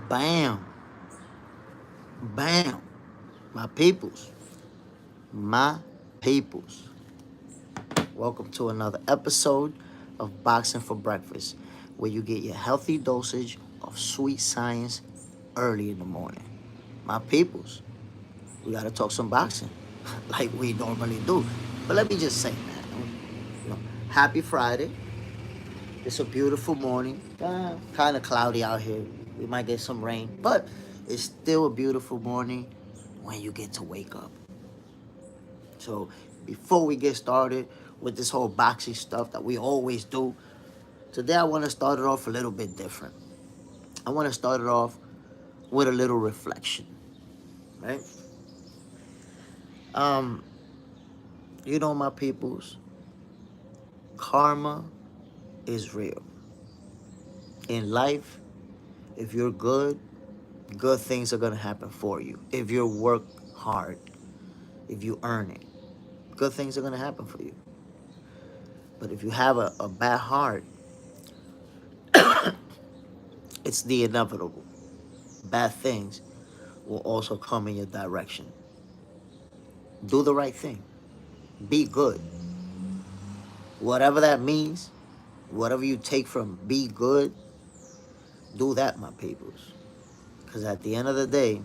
Bam. Bam. My peoples. My peoples. Welcome to another episode of Boxing for Breakfast, where you get your healthy dosage of sweet science early in the morning. My peoples, we gotta talk some boxing like we normally do. But let me just say, man, happy Friday. It's a beautiful morning. Kind of cloudy out here. We might get some rain, but it's still a beautiful morning when you get to wake up. So before we get started with this whole boxing stuff that we always do, today I want to start it off a little bit different. I want to start it off with a little reflection, right? Um, my peoples, karma is real. In life, if you're good things are gonna happen for you. If you work hard, if you earn it, good things are gonna happen for you. But if you have a bad heart, it's the inevitable. Bad things will also come in your direction. Do the right thing. Be good. Whatever that means, whatever you take from be good, do that, my peoples. Because at the end of the day,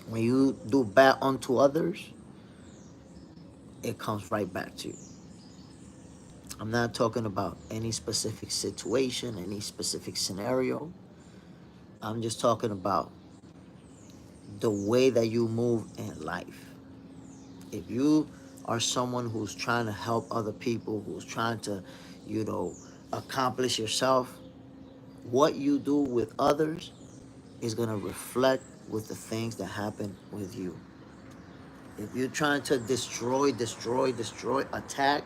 when you do bad unto others, it comes right back to you. I'm not talking about any specific situation, any specific scenario. I'm just talking about the way that you move in life. If you are someone who's trying to help other people, who's trying to, you know, accomplish yourself, what you do with others is going to reflect with the things that happen with you. If you're trying to destroy, attack,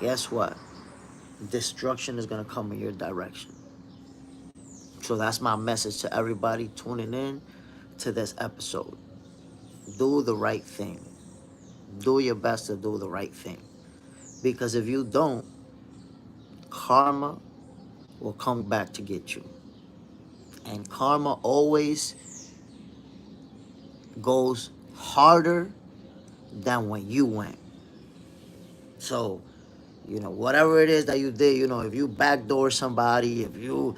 guess what? Destruction is going to come in your direction. So that's my message to everybody tuning in to this episode. Do the right thing. Do your best to do the right thing. Because if you don't, karma will come back to get you. And karma always goes harder than when you went. So, whatever it is that you did, if you backdoor somebody, if you,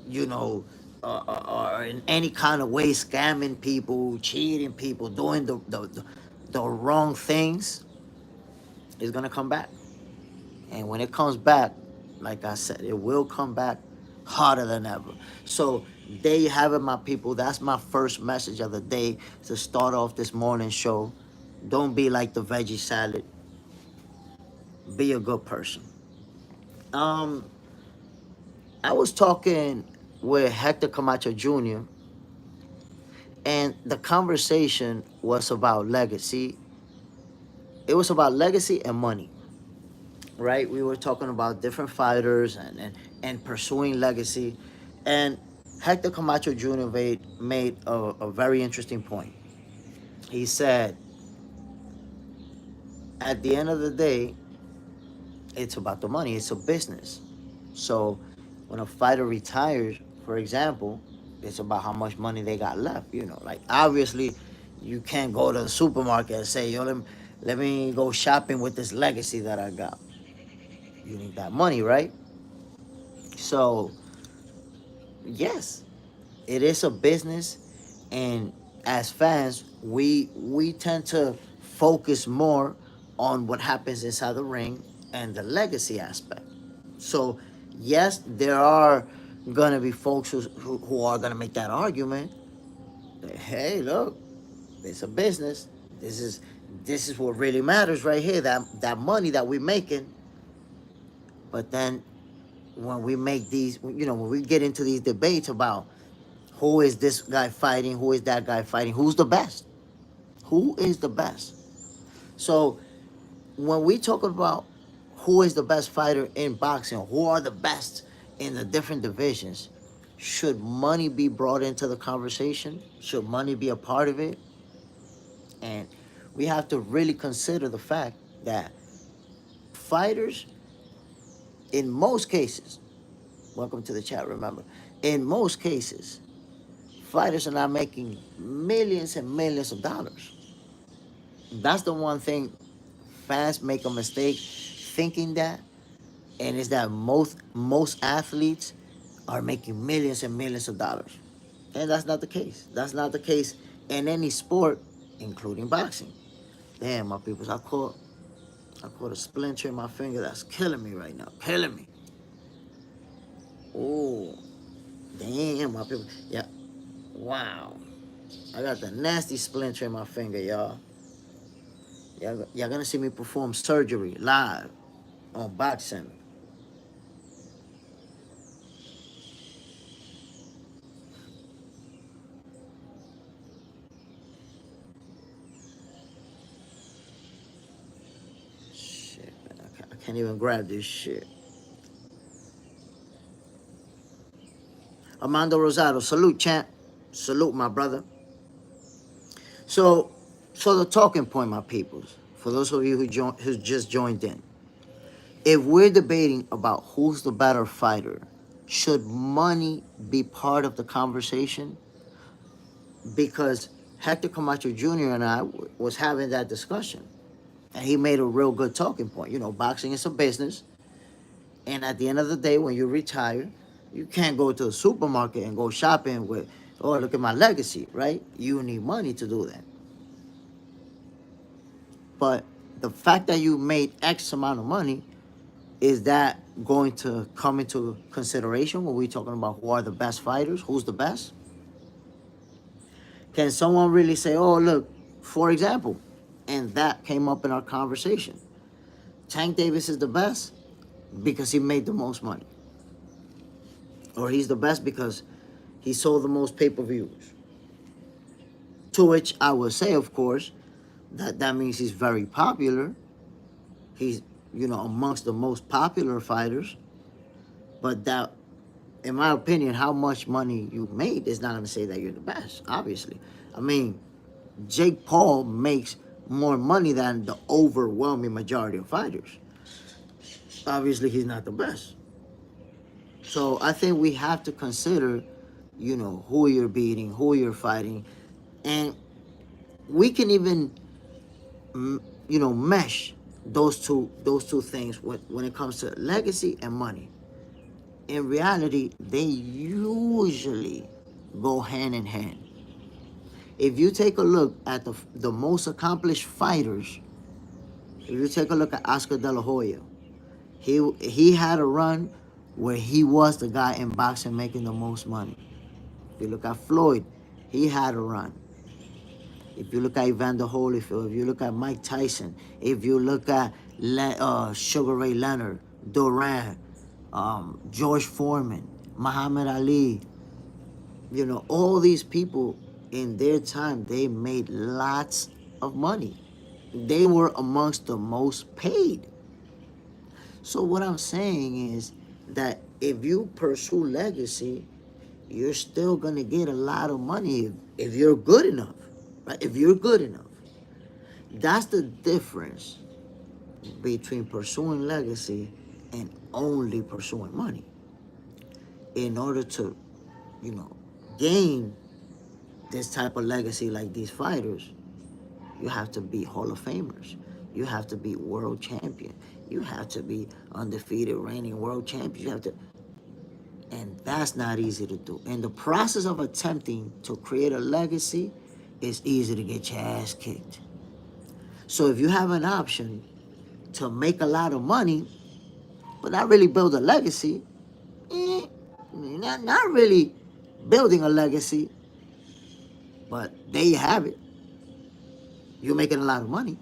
you know, are in any kind of way scamming people, cheating people, doing the wrong things, it's going to come back. And when it comes back, like I said, it will come back harder than ever. So there you have it, my people. That's my first message of the day to start off this morning show. Don't be like the veggie salad. Be a good person. Um, I was talking with Hector Camacho Jr., and the conversation was about legacy. It was about legacy and money, right? We were talking about different fighters and pursuing legacy. And Hector Camacho Jr. made a very interesting point. He said, at the end of the day, it's about the money, it's a business. So when a fighter retires, for example, it's about how much money they got left. Like obviously, you can't go to the supermarket and say, yo, let me go shopping with this legacy that I got. You need that money, right? So, yes, it is a business, and as fans, we tend to focus more on what happens inside the ring and the legacy aspect. So, yes, there are gonna be folks who are gonna make that argument. That, hey, look, it's a business. This is this is what really matters right here. That money that we're making. But then when we make these, when we get into these debates about who is this guy fighting, who is that guy fighting, who's the best, who is the best. So when we talk about who is the best fighter in boxing, who are the best in the different divisions, should money be brought into the conversation? Should money be a part of it? And we have to really consider the fact that fighters, in most cases, welcome to the chat, remember, In most cases, fighters are not making millions and millions of dollars. That's the one thing fans make a mistake thinking that, and it's that most athletes are making millions and millions of dollars. And that's not the case. That's not the case in any sport, including boxing. Damn, my peoples, I caught a splinter in my finger that's killing me right now. Killing me. Oh, damn, my people. Yeah. Wow. I got the nasty splinter in my finger, y'all. Y'all gonna see me perform surgery live on boxing. Shit, man. I can't even grab this shit. Armando Rosado, salute, champ. Salute, my brother. So, the talking point, my peoples, for those of you who just joined in, if we're debating about who's the better fighter, should money be part of the conversation? Because Hector Camacho Jr. and I was having that discussion, and he made a real good talking point. You know, boxing is a business, and at the end of the day, when you retire, you can't go to the supermarket and go shopping with, oh, look at my legacy, right? You need money to do that. But the fact that you made X amount of money, is that going to come into consideration when we're talking about who are the best fighters? Who's the best? Can someone really say, oh, look, for example, and that came up in our conversation, Tank Davis is the best because he made the most money, or he's the best because he sold the most pay-per-views? To which I would say, of course, that means he's very popular. He's, amongst the most popular fighters. But that, in my opinion, how much money you made is not going to say that you're the best, obviously. I mean, Jake Paul makes more money than the overwhelming majority of fighters. Obviously, he's not the best. So I think we have to consider, who you're beating, who you're fighting. And we can even, mesh those two things when it comes to legacy and money. In reality, they usually go hand in hand. If you take a look at the most accomplished fighters, if you take a look at Oscar De La Hoya, he had a run where he was the guy in boxing making the most money. If you look at Floyd, he had a run. If you look at Evander Holyfield, if you look at Mike Tyson, if you look at Sugar Ray Leonard, Duran, George Foreman, Muhammad Ali, all these people in their time, they made lots of money. They were amongst the most paid. So what I'm saying is that if you pursue legacy, you're still gonna get a lot of money if you're good enough, right? If you're good enough. That's the difference between pursuing legacy and only pursuing money. In order to, gain this type of legacy like these fighters, you have to be Hall of Famers. You have to be world champion. You have to be undefeated reigning world champion. You have to, and that's not easy to do. In the process of attempting to create a legacy, it's easy to get your ass kicked. So if you have an option to make a lot of money, but not really build a legacy, not really building a legacy, but there you have it. You're making a lot of money.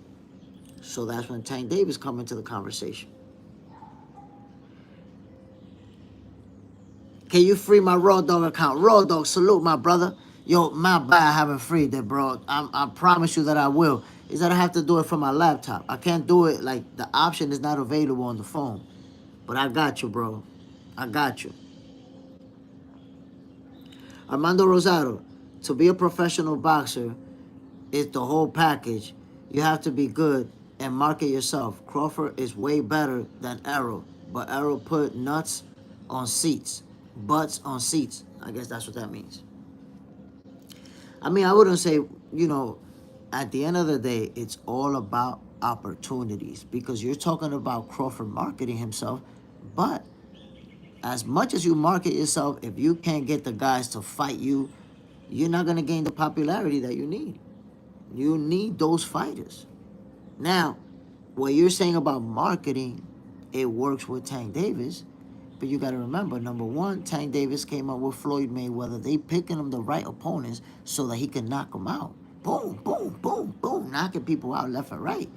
So that's when Tank Davis come into the conversation. Can you free my Raw Dog account? Raw Dog, salute my brother. Yo, my bad, I haven't freed it, bro. I promise you that I will. Is that I have to do it from my laptop. I can't do it, like, the option is not available on the phone. But I got you, bro. I got you. Armando Rosado, to be a professional boxer, it's the whole package. You have to be good and market yourself. Crawford is way better than Errol, but Errol put nuts on seats. Butts on seats. I guess that's what that means. I mean, I wouldn't say, at the end of the day, it's all about opportunities because you're talking about Crawford marketing himself. But as much as you market yourself, if you can't get the guys to fight you, you're not going to gain the popularity that you need. You need those fighters. Now, what you're saying about marketing, it works with Tank Davis. But you got to remember, number one, Tank Davis came up with Floyd Mayweather. They picking him the right opponents so that he can knock them out. Boom, boom, boom, boom, knocking people out left and right.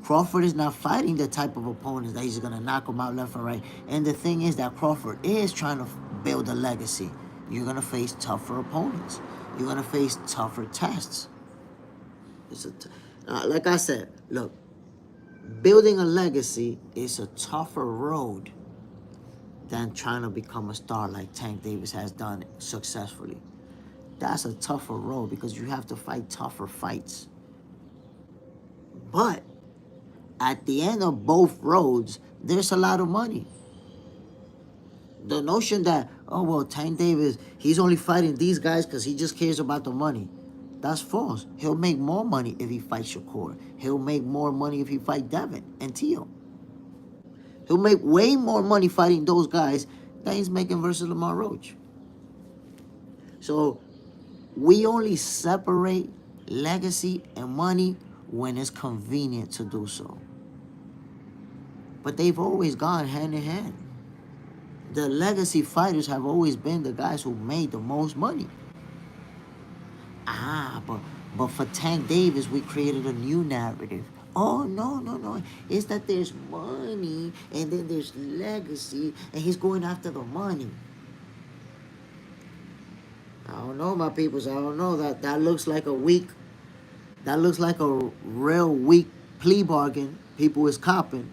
Crawford is not fighting the type of opponents that he's going to knock them out left and right. And the thing is that Crawford is trying to build a legacy. You're going to face tougher opponents. You're going to face tougher tests. Like I said, look, building a legacy is a tougher road than trying to become a star like Tank Davis has done successfully. That's a tougher road because you have to fight tougher fights. But at the end of both roads, there's a lot of money. The notion that, oh, well, Tank Davis, he's only fighting these guys because he just cares about the money. That's false. He'll make more money if he fights Shakur. He'll make more money if he fights Devin and Teo. He'll make way more money fighting those guys than he's making versus Lamar Roach. So we only separate legacy and money when it's convenient to do so. But they've always gone hand in hand. The legacy fighters have always been the guys who made the most money. But for Tank Davis, we created a new narrative. Oh, no. It's that there's money and then there's legacy and he's going after the money. I don't know, my peoples. I don't know. That looks like a real weak plea bargain people is copping.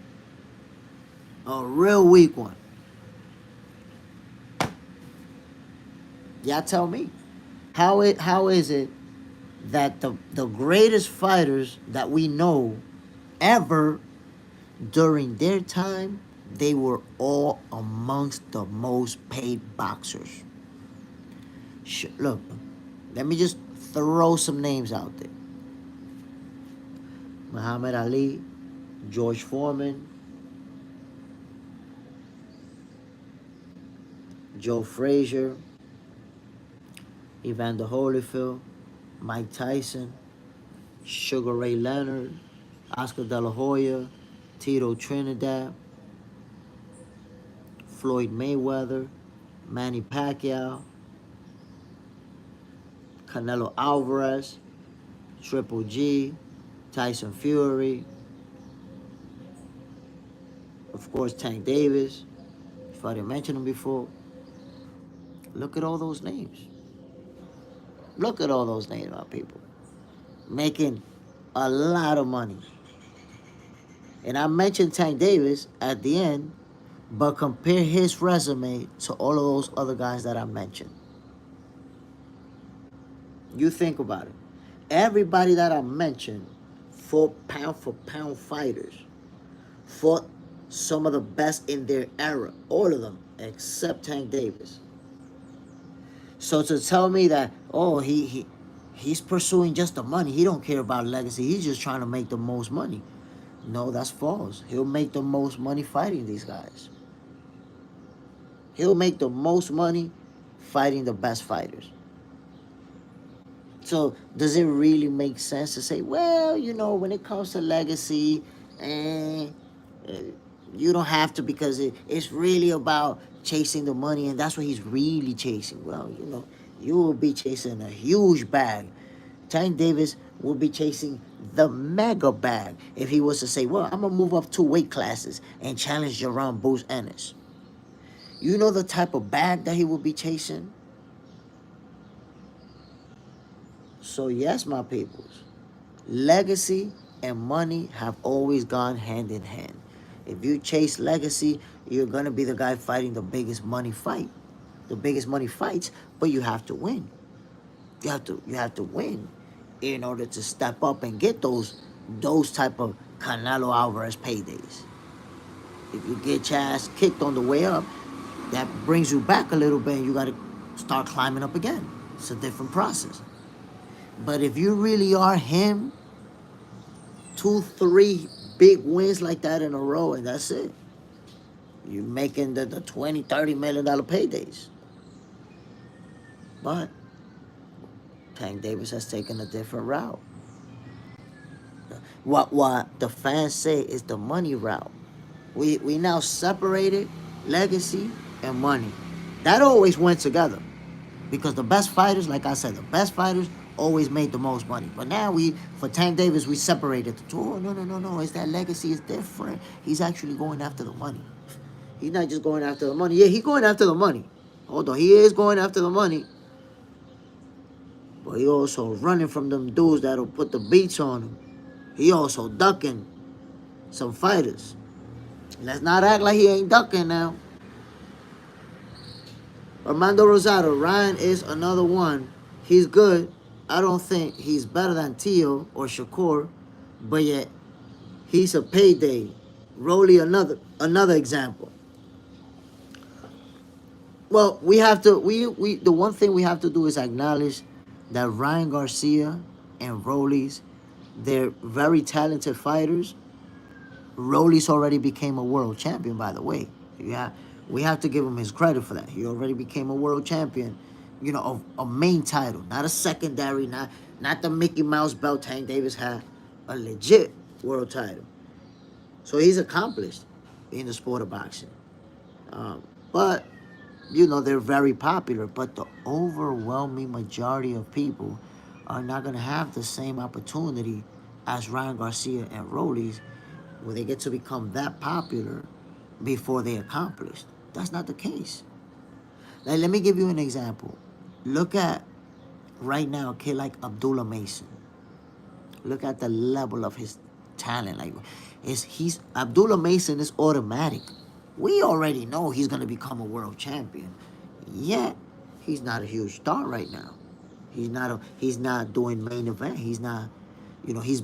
A real weak one. Y'all tell me. How is it that the greatest fighters that we know ever, during their time, they were all amongst the most paid boxers? Look, let me just throw some names out there. Muhammad Ali, George Foreman, Joe Frazier, Evander Holyfield, Mike Tyson, Sugar Ray Leonard, Oscar De La Hoya, Tito Trinidad, Floyd Mayweather, Manny Pacquiao, Canelo Alvarez, Triple G, Tyson Fury, of course Tank Davis, if I didn't mention him before. Look at all those names. Look at all those names, my people. Making a lot of money. And I mentioned Tank Davis at the end, but compare his resume to all of those other guys that I mentioned. You think about it. Everybody that I mentioned fought pound for pound fighters, fought some of the best in their era, all of them, except Tank Davis. So to tell me that, oh, he's pursuing just the money, he don't care about legacy, he's just trying to make the most money. No, that's false. He'll make the most money fighting these guys. He'll make the most money fighting the best fighters. So does it really make sense to say, well, when it comes to legacy, you don't have to, because it's really about chasing the money, and that's what he's really chasing. Well, you will be chasing a huge bag. Tank Davis will be chasing the mega bag if he was to say, well, I'm going to move up 2 weight classes and challenge Jerome Bruce Ennis. You know the type of bag that he will be chasing? So yes, my peoples, legacy and money have always gone hand in hand. If you chase legacy, you're going to be the guy fighting the biggest money fight. The biggest money fights, but you have to win. You have to win in order to step up and get those type of Canelo Alvarez paydays. If you get your ass kicked on the way up, that brings you back a little bit and you got to start climbing up again. It's a different process. But if you really are him, 2, 3 big wins like that in a row, and that's it. You're making the 20, $30 million paydays. But Tank Davis has taken a different route. What the fans say is the money route. We now separated legacy and money. That always went together. Because the best fighters, like I said, the best fighters always made the most money. But now for Tank Davis, we separated the two. Oh, no. It's that legacy is different. He's actually going after the money. He's not just going after the money. Yeah, he's going after the money. Hold on, he is going after the money. But he also running from them dudes that'll put the beats on him. He also ducking some fighters. Let's not act like he ain't ducking now. Armando Rosado, Ryan is another one. He's good. I don't think he's better than Tio or Shakur, but yet he's a payday. Rolly, another example. Well, we have to the one thing we have to do is acknowledge that Ryan Garcia and Rolly's, they're very talented fighters. Rolly's already became a world champion, by the way. Yeah, we have to give him his credit for that. He already became a world champion, of a main title, not a secondary, not the Mickey Mouse belt Tank Davis had, a legit world title. So he's accomplished in the sport of boxing. But, they're very popular, but the overwhelming majority of people are not going to have the same opportunity as Ryan Garcia and Rolly's when they get to become that popular before they accomplished. That's not the case. Like, let me give you an example. Look at, right now, a kid like Abdullah Mason. Look at the level of his talent. Like, Abdullah Mason is automatic. We already know he's going to become a world champion. Yet, he's not a huge star right now. He's not doing main event. He's not, he's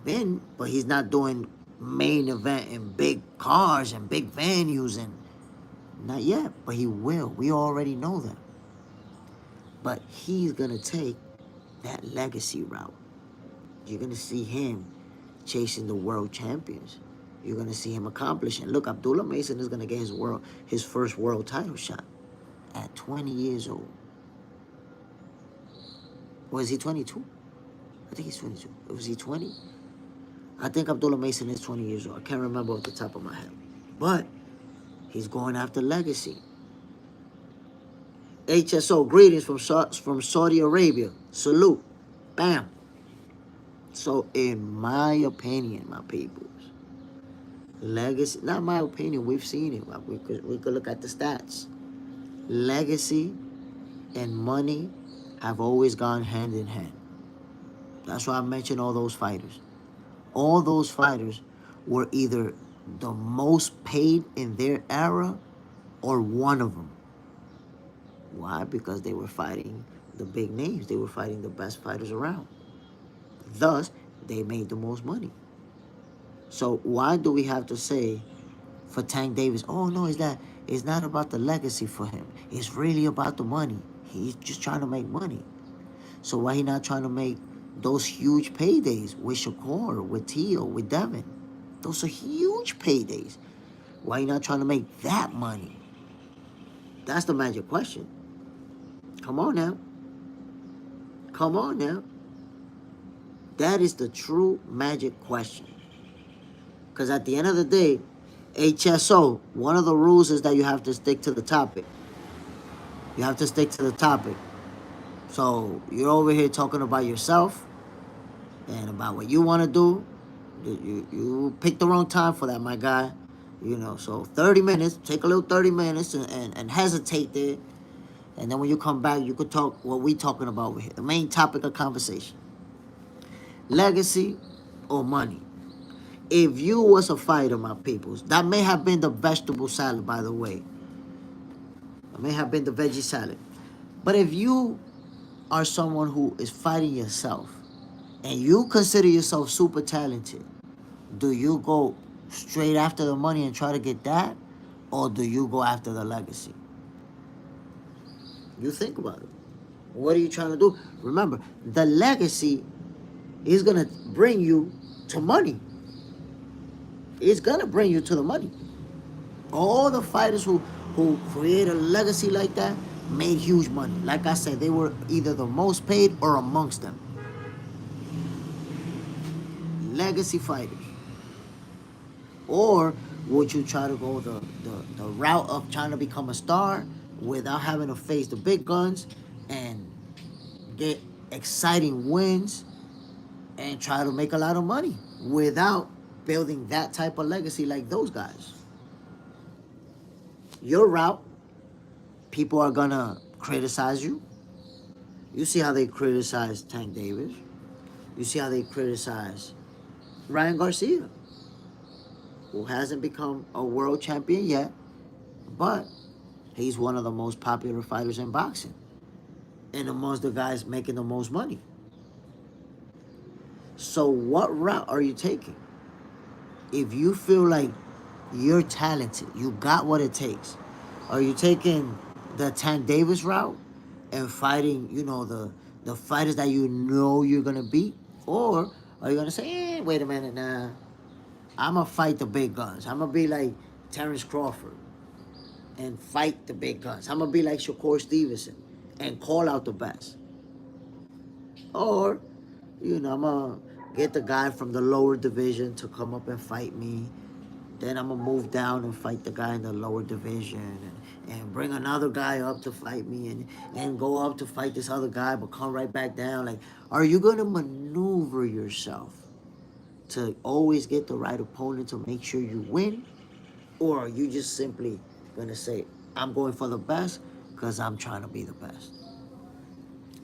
been, but he's not doing main event in big cars and big venues, and not yet, but he will. We already know that. But he's going to take that legacy route. You're going to see him chasing the world champions. You're going to see him accomplishing. Look, Abdullah Mason is going to get his first world title shot at 20 years old. Or is he 22? I think he's 22. Was he 20? I think Abdullah Mason is 20 years old. I can't remember off the top of my head. But he's going after legacy. HSO, greetings from Saudi Arabia. Salute. Bam. So, in my opinion, my peoples, legacy, not my opinion, we've seen it. We could look at the stats. Legacy and money have always gone hand in hand. That's why I mentioned all those fighters. All those fighters were either the most paid in their era or one of them. Why? Because they were fighting the big names. They were fighting the best fighters around. Thus, they made the most money. So why do we have to say for Tank Davis, oh no, it's not about the legacy for him. It's really about the money. He's just trying to make money. So why he not trying to make those huge paydays with Shakur, with Tio, with Devin? Those are huge paydays. Why you not trying to make that money? That's the magic question. Come on now. Come on now. That is the true magic question. Because at the end of the day, HSO, one of the rules is that you have to stick to the topic. You have to stick to the topic. So you're over here talking about yourself and about what you want to do. You picked the wrong time for that, my guy. So 30 minutes, take a little 30 minutes and hesitate there. And then when you come back, you could talk what we talking about over here. The main topic of conversation. Legacy or money. If you was a fighter, my peoples, that may have been the vegetable salad, by the way. It may have been the veggie salad. But if you are someone who is fighting yourself and you consider yourself super talented, do you go straight after the money and try to get that? Or do you go after the legacy? You think about it. What are you trying to do? Remember, the legacy is gonna bring you to money. It's gonna bring you to the money. All the fighters who create a legacy like that made huge money. Like I said, they were either the most paid or amongst them. Legacy fighters. Or would you try to go the route of trying to become a star without having to face the big guns and get exciting wins and try to make a lot of money without building that type of legacy like those guys? Your route, people are gonna criticize you. You see how they criticize Tank Davis. You see how they criticize Ryan Garcia, who hasn't become a world champion yet, but he's one of the most popular fighters in boxing and amongst the guys making the most money. So what route are you taking? If you feel like you're talented, you got what it takes, are you taking the Tank Davis route and fighting, the fighters that you know you're gonna beat? Or are you gonna say, wait a minute, nah, I'm gonna fight the big guns. I'm gonna be like Terrence Crawford and fight the big guns. I'm gonna be like Shakur Stevenson and call out the best. Or, I'm gonna get the guy from the lower division to come up and fight me. Then I'm gonna move down and fight the guy in the lower division and bring another guy up to fight me and go up to fight this other guy but come right back down. Like, are you gonna maneuver yourself to always get the right opponent to make sure you win? Or are you just simply gonna say, I'm going for the best because I'm trying to be the best?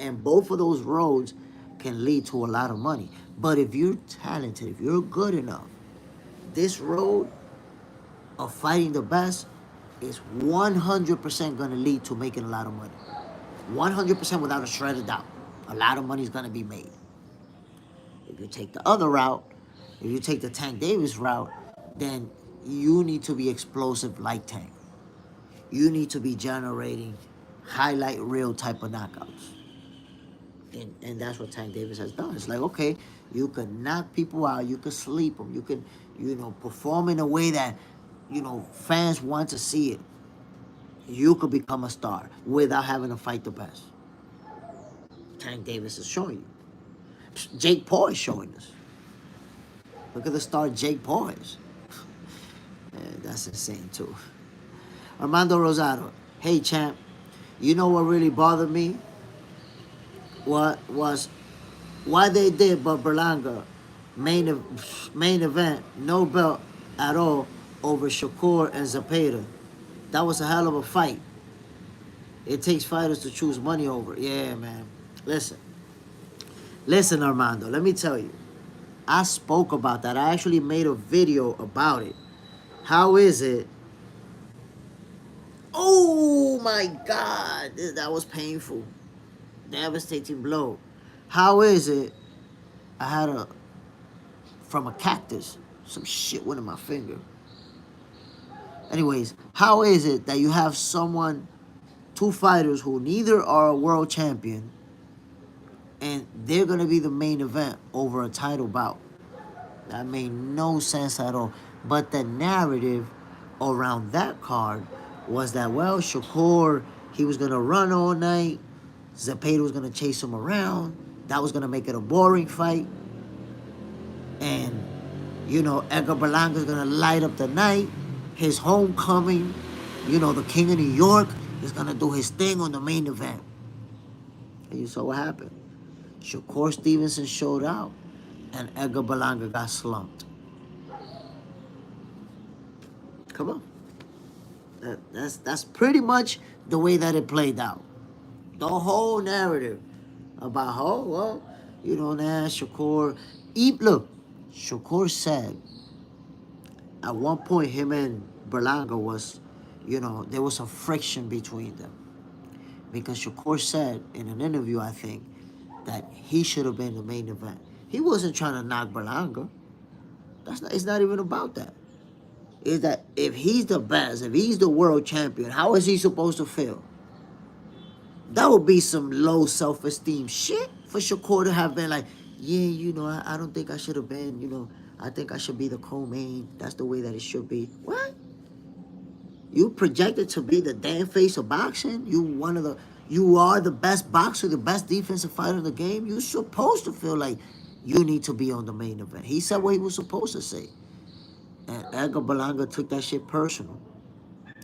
And both of those roads can lead to a lot of money. But if you're talented, if you're good enough, this road of fighting the best is 100% going to lead to making a lot of money. 100% without a shred of doubt. A lot of money is going to be made. If you take the other route, if you take the Tank Davis route, then you need to be explosive like Tank. You need to be generating highlight reel type of knockouts. And that's what Tank Davis has done. It's like, okay, you can knock people out, you can sleep them, you can, perform in a way that, fans want to see it. You could become a star without having to fight the best. Tank Davis is showing you. Jake Paul is showing us. Look at the star Jake Paul is. Man, that's insane too. Armando Rosado, hey champ, you know what really bothered me? What was why they did but Berlanga main event, no belt at all over Shakur and Zapata. That was a hell of a fight. It takes fighters to choose money over. Yeah, man. Listen, Armando, let me tell you. I spoke about that. I actually made a video about it. How is it? Oh my God, that was painful. Devastating blow. How is it? I had from a cactus, some shit went in my finger. Anyways, how is it that you have two fighters who neither are a world champion, and they're gonna be the main event over a title bout? That made no sense at all. But the narrative around that card was that, well, Shakur, he was gonna run all night. Zapata was gonna chase him around. That was gonna make it a boring fight. And, Edgar Berlanga's gonna light up the night. His homecoming, the King of New York is gonna do his thing on the main event. And you saw what happened. Shakur Stevenson showed out, and Edgar Berlanga got slumped. Come on. That's pretty much the way that it played out. The whole narrative about Shakur. Look, Shakur said at one point him and Berlanga was, there was some friction between them. Because Shakur said in an interview, I think, that he should have been the main event. He wasn't trying to knock Berlanga. It's not even about that. Is that if he's the best, if he's the world champion, how is he supposed to feel? That would be some low self-esteem shit for Shakur to have been like, yeah, I don't think I should have been, I think I should be the co-main. That's the way that it should be. What? You projected to be the damn face of boxing? You are the best boxer, the best defensive fighter in the game. You're supposed to feel like you need to be on the main event. He said what he was supposed to say. And Edgar Berlanga took that shit personal.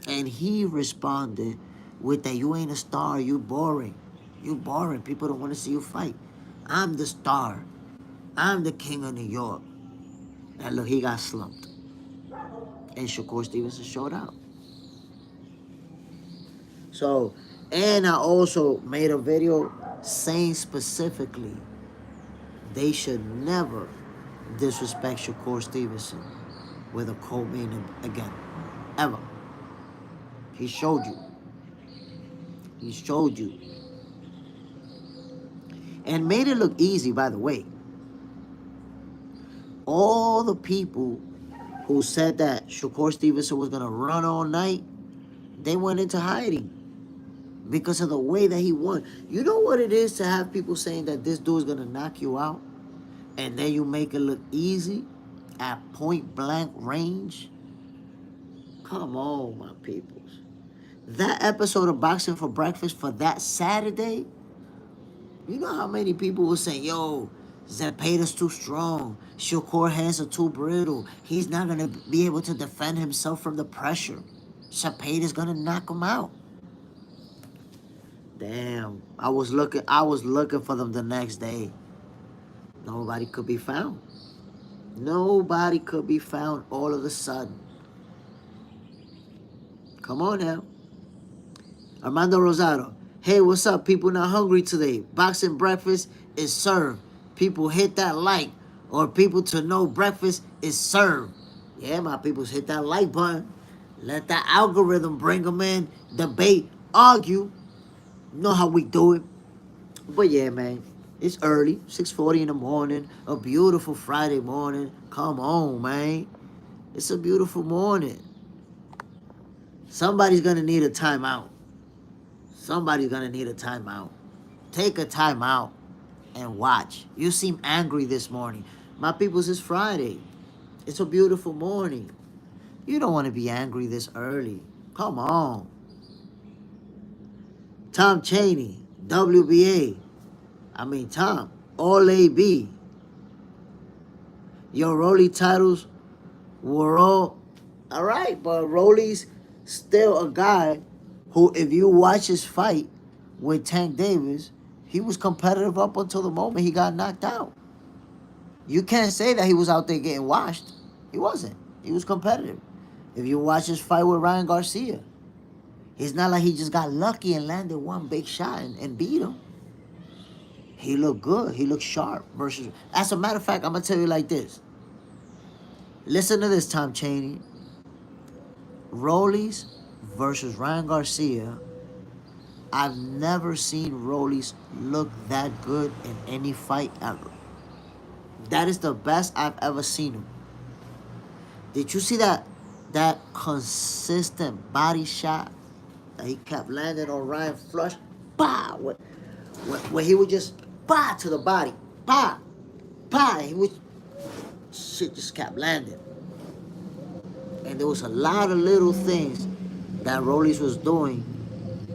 And he responded with that, you ain't a star, you boring. You boring. People don't want to see you fight. I'm the star. I'm the king of New York. And look, he got slumped. And Shakur Stevenson showed out. So, and I also made a video saying specifically they should never disrespect Shakur Stevenson with a co-main again. Ever. He showed you. He showed you. And made it look easy, by the way. All the people who said that Shakur Stevenson was going to run all night, they went into hiding because of the way that he won. You know what it is to have people saying that this dude is going to knock you out, and then you make it look easy at point blank range? Come on, my peoples. That episode of Boxing for Breakfast for that Saturday, you know how many people were saying, yo, Zepeda's too strong. Shakur hands are too brittle. He's not going to be able to defend himself from the pressure. Zepeda's going to knock him out. Damn. I was looking for them the next day. Nobody could be found. Nobody could be found all of a sudden. Come on now. Armando Rosado. Hey, what's up? People not hungry today. Boxing breakfast is served. People hit that like, or people to know breakfast is served. Yeah, my peoples, hit that like button. Let that algorithm bring them in, debate, argue. You know how we do it. But yeah, man, it's early, 6:40 in the morning, a beautiful Friday morning. Come on, man. It's a beautiful morning. Somebody's going to need a timeout. Somebody's going to need a timeout. Take a timeout and watch. You seem angry this morning. My peoples, it's Friday. It's a beautiful morning. You don't want to be angry this early. Come on. Tom Chaney, WBA. Tom, All AB. Your Rolly titles were all right, but Rolly's still a guy who, if you watch his fight with Tank Davis, he was competitive up until the moment he got knocked out. You can't say that he was out there getting washed. He wasn't. He was competitive. If you watch his fight with Ryan Garcia, it's not like he just got lucky and landed one big shot and beat him. He looked good. He looked sharp versus... As a matter of fact, I'm going to tell you like this. Listen to this, Tom Chaney. Rollies versus Ryan Garcia. I've never seen Rollies look that good in any fight ever. That is the best I've ever seen him. Did you see that consistent body shot that he kept landing on Ryan flush? Bah! Where he would just bah to the body. Bah! Bah! He would... Shit just kept landing. And there was a lot of little things that Rollies was doing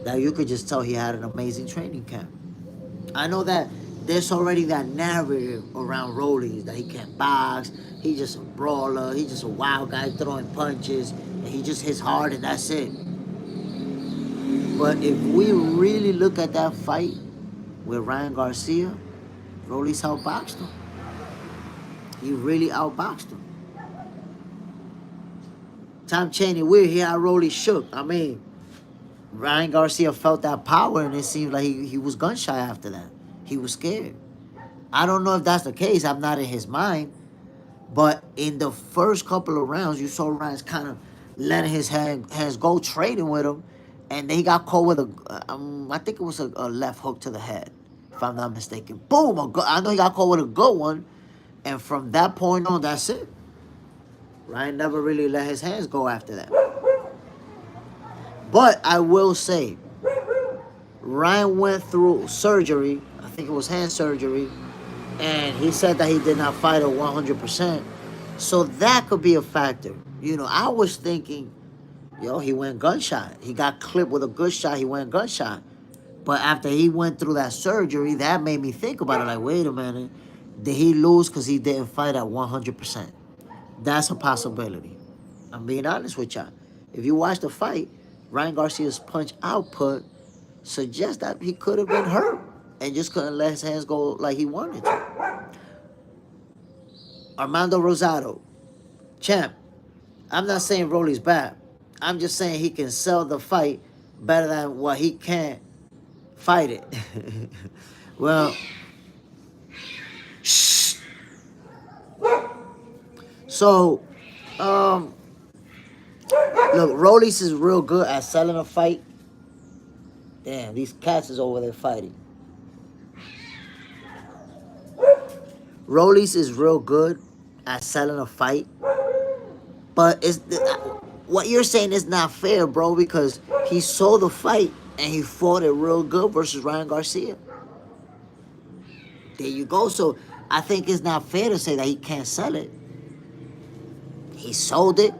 that you could just tell he had an amazing training camp. I know that there's already that narrative around Rollies that he can't box, he's just a brawler, he's just a wild guy throwing punches, and he just hits hard and that's it. But if we really look at that fight with Ryan Garcia, Rollies outboxed him. He really outboxed him. Tom Chaney, we're here, how Rollies shook. Ryan Garcia felt that power, and it seemed like he was gun shy after that. He was scared. I don't know if that's the case. I'm not in his mind. But in the first couple of rounds, you saw Ryan's kind of letting his hands go, trading with him. And then he got caught with I think it was a left hook to the head, if I'm not mistaken. Boom! I know he got caught with a good one. And from that point on, that's it. Ryan never really let his hands go after that. But I will say, Ryan went through surgery. I think it was hand surgery. And he said that he did not fight at 100%. So that could be a factor. You know, I was thinking, yo, he went gunshot. He got clipped with a good shot. He went gunshot. But after he went through that surgery, that made me think about it. Like, wait a minute. Did he lose because he didn't fight at 100%? That's a possibility. I'm being honest with y'all. If you watch the fight, Ryan Garcia's punch output suggests that he could have been hurt and just couldn't let his hands go like he wanted to. Armando Rosado, champ. I'm not saying Rolly's bad. I'm just saying he can sell the fight better than what he can't fight it. Well, shh. So, look, Rollies is real good at selling a fight. Damn, these cats is over there fighting. Rollies is real good at selling a fight, but it's what you're saying is not fair, bro, because he sold the fight and he fought it real good versus Ryan Garcia. There you go. So I think it's not fair to say that he can't sell it. He sold it.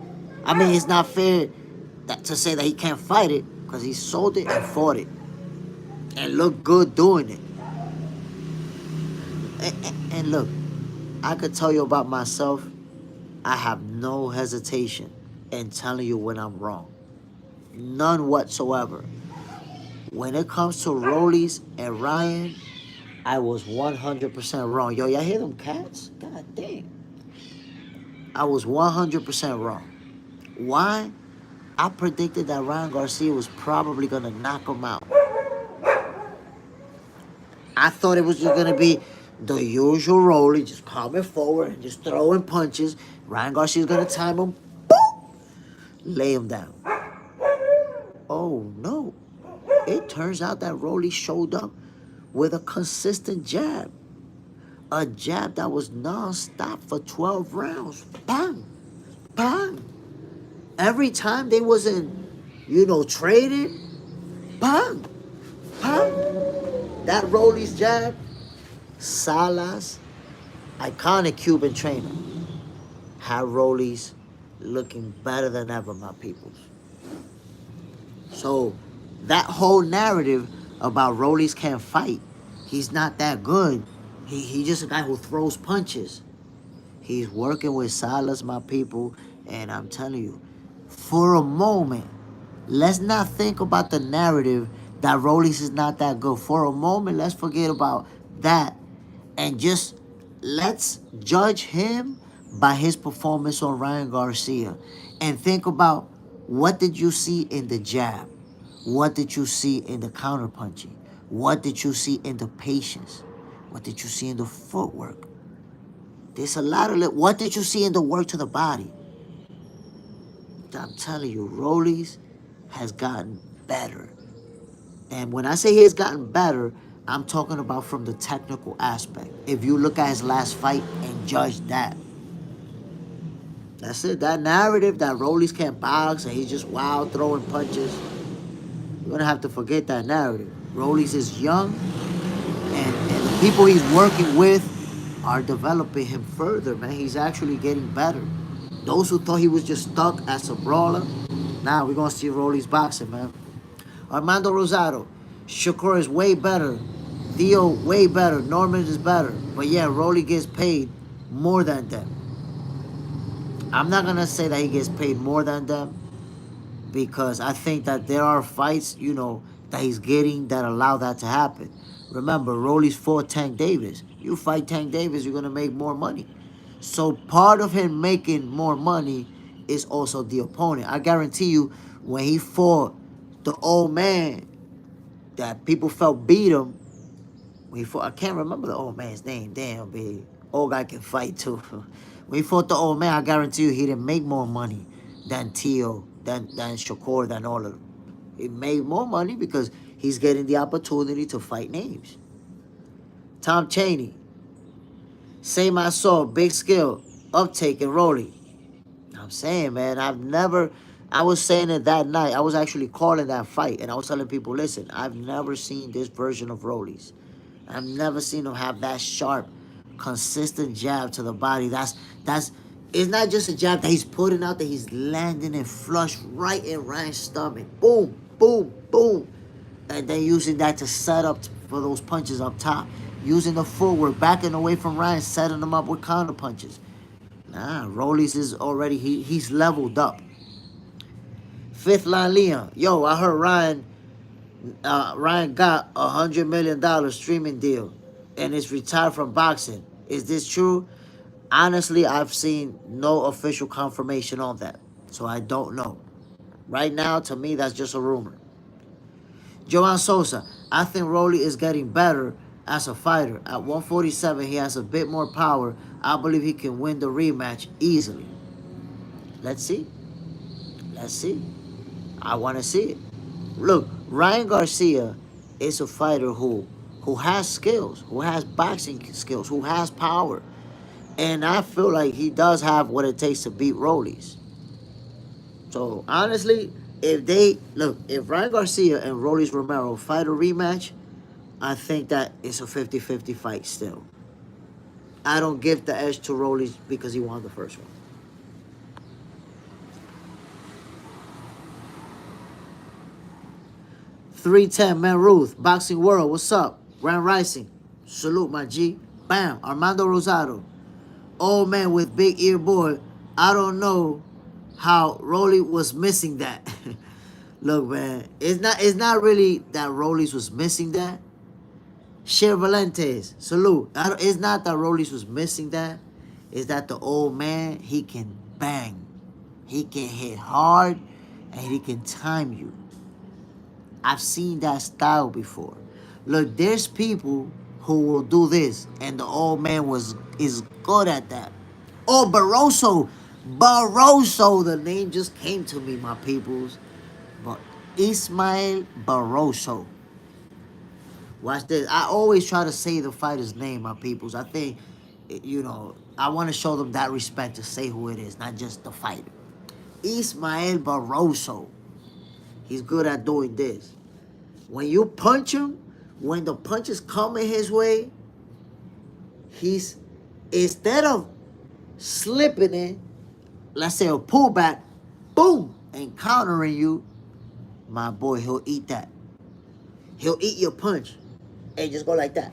I mean, it's not fair to say that he can't fight it because he sold it and fought it and looked good doing it. And look, I could tell you about myself. I have no hesitation in telling you when I'm wrong. None whatsoever. When it comes to Rollies and Ryan, I was 100% wrong. Yo, y'all hear them cats? God damn. I was 100% wrong. Why? I predicted that Ryan Garcia was probably going to knock him out. I thought it was just going to be the usual Rolly, just coming forward and just throwing punches. Ryan Garcia's going to time him. Boom! Lay him down. Oh, no. It turns out that Rolly showed up with a consistent jab. A jab that was non-stop for 12 rounds. Bang! Bang! Every time they wasn't, trading, bang! Bang! That Rolly's jab, Salas, iconic Cuban trainer, had Rollies looking better than ever, my peoples. So that whole narrative about Rollies can't fight, he's not that good. He's just a guy who throws punches. He's working with Salas, my people, and I'm telling you, for a moment, let's not think about the narrative that Rollies is not that good. For a moment, let's forget about that and just let's judge him by his performance on Ryan Garcia and think about what did you see in the jab? What did you see in the counterpunching? What did you see in the patience? What did you see in the footwork? There's a lot of what did you see in the work to the body? I'm telling you, Rollies has gotten better. And when I say he has gotten better, I'm talking about from the technical aspect. If you look at his last fight and judge that. That's it. That narrative that Rollies can't box and he's just wild throwing punches, you're going to have to forget that narrative. Rollies is young, and the people he's working with are developing him further, man. He's actually getting better. Those who thought he was just stuck as a brawler, now we're going to see Rollies boxing, man. Armando Rosado, Shakur is way better. Theo, way better. Norman is better. But yeah, Rolly gets paid more than them. I'm not going to say that he gets paid more than them because I think that there are fights, that he's getting that allow that to happen. Remember, Rolly's fought Tank Davis. You fight Tank Davis, you're going to make more money. So part of him making more money is also the opponent. I guarantee you, when he fought the old man that people felt beat him, when he fought, I can't remember the old man's name. Damn, big. Old guy can fight too. When he fought the old man, I guarantee you he didn't make more money than Tio, than Shakur, than all of them. He made more money because he's getting the opportunity to fight names. Tom Chaney. Same I saw, big skill, uptake and Rolly. I'm saying, man, I was saying it that night. I was actually calling that fight, and I was telling people, listen, I've never seen this version of Rollies. I've never seen him have that sharp, consistent jab to the body. That's it's not just a jab that he's putting out there. He's landing it flush right in Ryan's stomach. Boom, boom, boom. And then using that to set up for those punches up top. Using the footwork, backing away from Ryan, setting him up with counter punches. Nah, Rollies is already, he's leveled up. Fifth line Leon. Yo, I heard Ryan got $100 million streaming deal and is retired from boxing. Is this true? Honestly, I've seen no official confirmation on that, so I don't know. Right now, to me, that's just a rumor. Joan Sosa, I think Rolly is getting better as a fighter. At 147, he has a bit more power. I believe he can win the rematch easily. Let's see. Let's see. I want to see it. Look, Ryan Garcia is a fighter who has skills, who has boxing skills, who has power. And I feel like he does have what it takes to beat Rollies. So, honestly, if Ryan Garcia and Rollies Romero fight a rematch, I think that it's a 50-50 fight still. I don't give the edge to Rollies because he won the first one. 310, man, Ruth, Boxing World, what's up? Grand Rising, salute, my G. Bam, Armando Rosado. Old man with big ear boy, I don't know how Rolly was missing that. Look, man, it's not really that Rollies was missing that. Cher Valentes, salute. It's not that Rollies was missing that. It's that the old man, he can bang. He can hit hard, and he can time you. I've seen that style before. Look, there's people who will do this, and the old man is good at that. Oh, Barroso. Barroso, the name just came to me, my peoples. But Ismael Barroso. Watch this. I always try to say the fighter's name, my peoples. I think, I want to show them that respect to say who it is, not just the fighter. Ismael Barroso. He's good at doing this. When you punch him, when the punch is coming his way, he's, instead of slipping it, let's say a pullback, boom, and countering you, my boy, he'll eat that. He'll eat your punch and just go like that.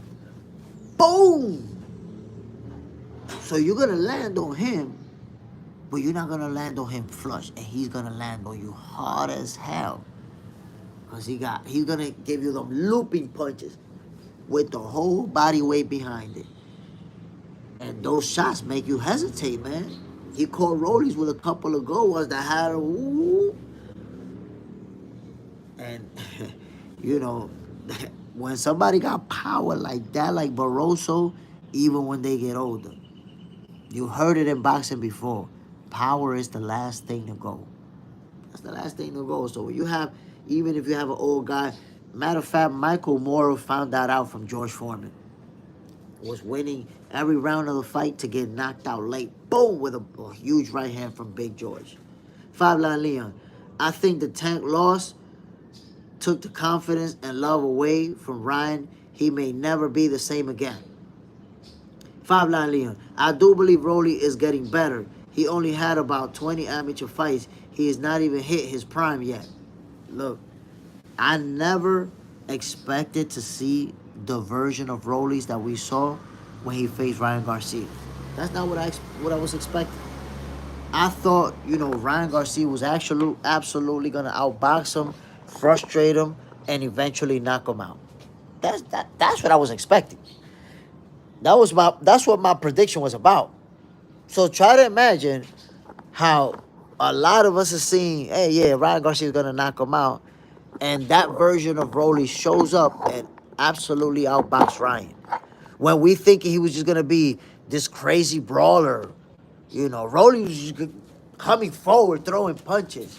Boom! So you're going to land on him, but you're not going to land on him flush, and he's going to land on you hard as hell. Because he's going to give you them looping punches with the whole body weight behind it. And those shots make you hesitate, man. He caught Rollies with a couple of good ones that had a woo. And, when somebody got power like that, like Barroso, even when they get older, you heard it in boxing before, power is the last thing to go. That's the last thing to go. So even if you have an old guy, matter of fact, Michael Moore found that out from George Foreman. Was winning every round of the fight to get knocked out late. Boom, with a huge right hand from Big George. 5-line Leon. I think the Tank loss took the confidence and love away from Ryan. He may never be the same again. 5-line Leon. I do believe Rolly is getting better. He only had about 20 amateur fights. He has not even hit his prime yet. Look, I never expected to see the version of Rollies that we saw when he faced Ryan Garcia. That's not what I was expecting. I thought, Ryan Garcia was absolutely going to outbox him, frustrate him, and eventually knock him out. That's what I was expecting. That's what my prediction was about. So try to imagine how a lot of us are seeing, hey, yeah, Ryan Garcia is going to knock him out. And that version of Rolly shows up and absolutely outbox Ryan. When we thinking he was just going to be this crazy brawler, Rolly was just coming forward, throwing punches.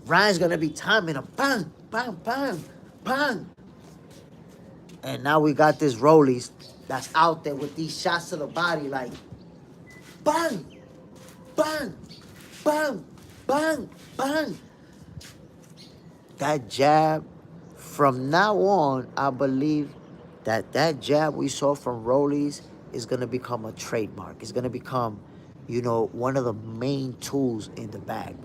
Ryan's going to be timing him. Bang, bang, bang, bang. And now we got this Rollies that's out there with these shots to the body like bang, bang, bang, bang, bang. that jab, from now on, I believe that jab we saw from Rollies is going to become a trademark. It's going to become, one of the main tools in the bag.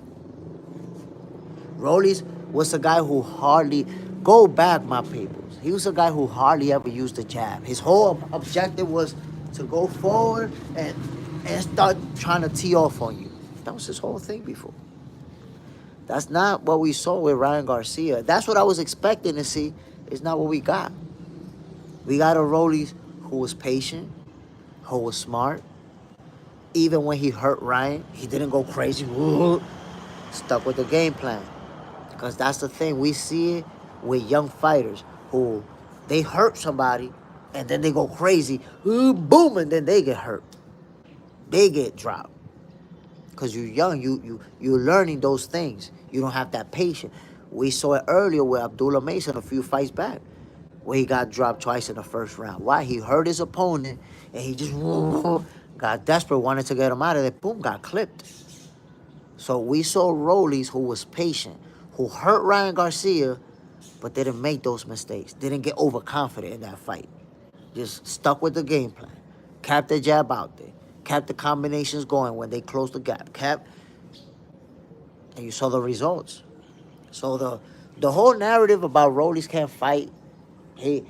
Rollies was a guy who hardly, go back, my peoples. He was a guy who hardly ever used the jab. His whole objective was to go forward and start trying to tee off on you. That was his whole thing before. That's not what we saw with Ryan Garcia. That's what I was expecting to see. It's not what we got. We got a Rollies who was patient, who was smart. Even when he hurt Ryan, he didn't go crazy. Stuck with the game plan. Because that's the thing. We see it with young fighters who they hurt somebody and then they go crazy. Boom, and then they get hurt. They get dropped. Because you're young, you're learning those things. You don't have that patience. We saw it earlier with Abdullah Mason a few fights back, where he got dropped twice in the first round. Why? He hurt his opponent, and he just got desperate, wanted to get him out of there. Boom, got clipped. So we saw Rollies who was patient, who hurt Ryan Garcia, but didn't make those mistakes. Didn't get overconfident in that fight. Just stuck with the game plan. Kept the jab out there. Kept the combinations going when they closed the gap. And you saw the results. So the whole narrative about Rollies can't fight, he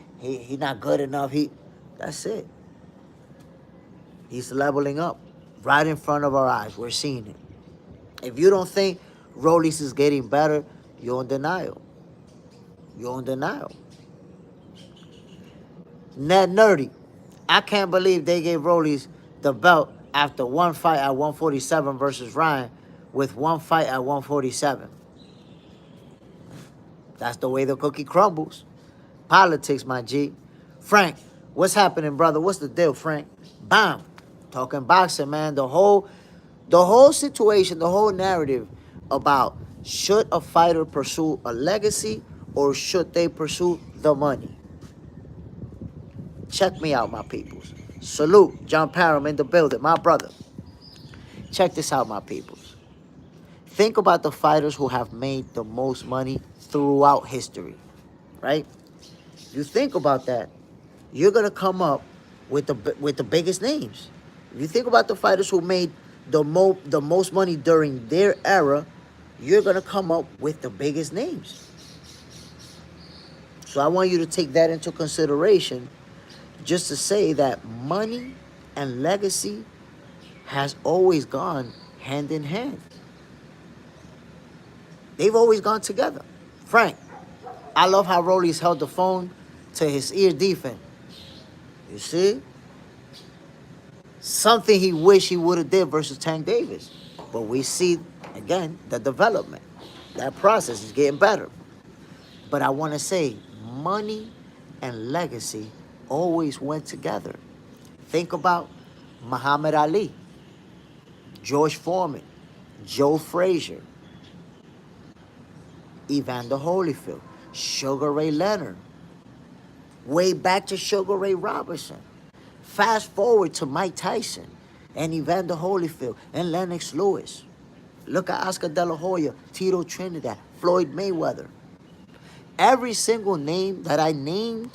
not good enough, that's it. He's leveling up right in front of our eyes. We're seeing it. If you don't think Rollies is getting better, you're in denial. You're in denial. Net Nerdy. I can't believe they gave Rollies the belt after one fight at 147 versus Ryan with one fight at 147. That's the way the cookie crumbles. Politics, my G. Frank, what's happening, brother? What's the deal, Frank? Bam. Talking boxing, man. The whole situation, the whole narrative about should a fighter pursue a legacy or should they pursue the money? Check me out, my peoples. Salute, John Parham in the building, my brother. Check this out, my peoples. Think about the fighters who have made the most money throughout history, right? If you think about that, you're gonna come up with the biggest names. If you think about the fighters who made the most money during their era, you're gonna come up with the biggest names. So I want you to take that into consideration, just to say that money and legacy has always gone hand in hand. They've always gone together. Frank, I love how Rollies held the phone to his ear defense. You see? Something he wished he would have did versus Tank Davis. But we see, again, the development. That process is getting better. But I want to say, money and legacy always went together. Think about Muhammad Ali, George Foreman, Joe Frazier, Evander Holyfield, Sugar Ray Leonard, way back to Sugar Ray Robinson. Fast forward to Mike Tyson and Evander Holyfield and Lennox Lewis. Look at Oscar De La Hoya, Tito Trinidad, Floyd Mayweather. Every single name that I named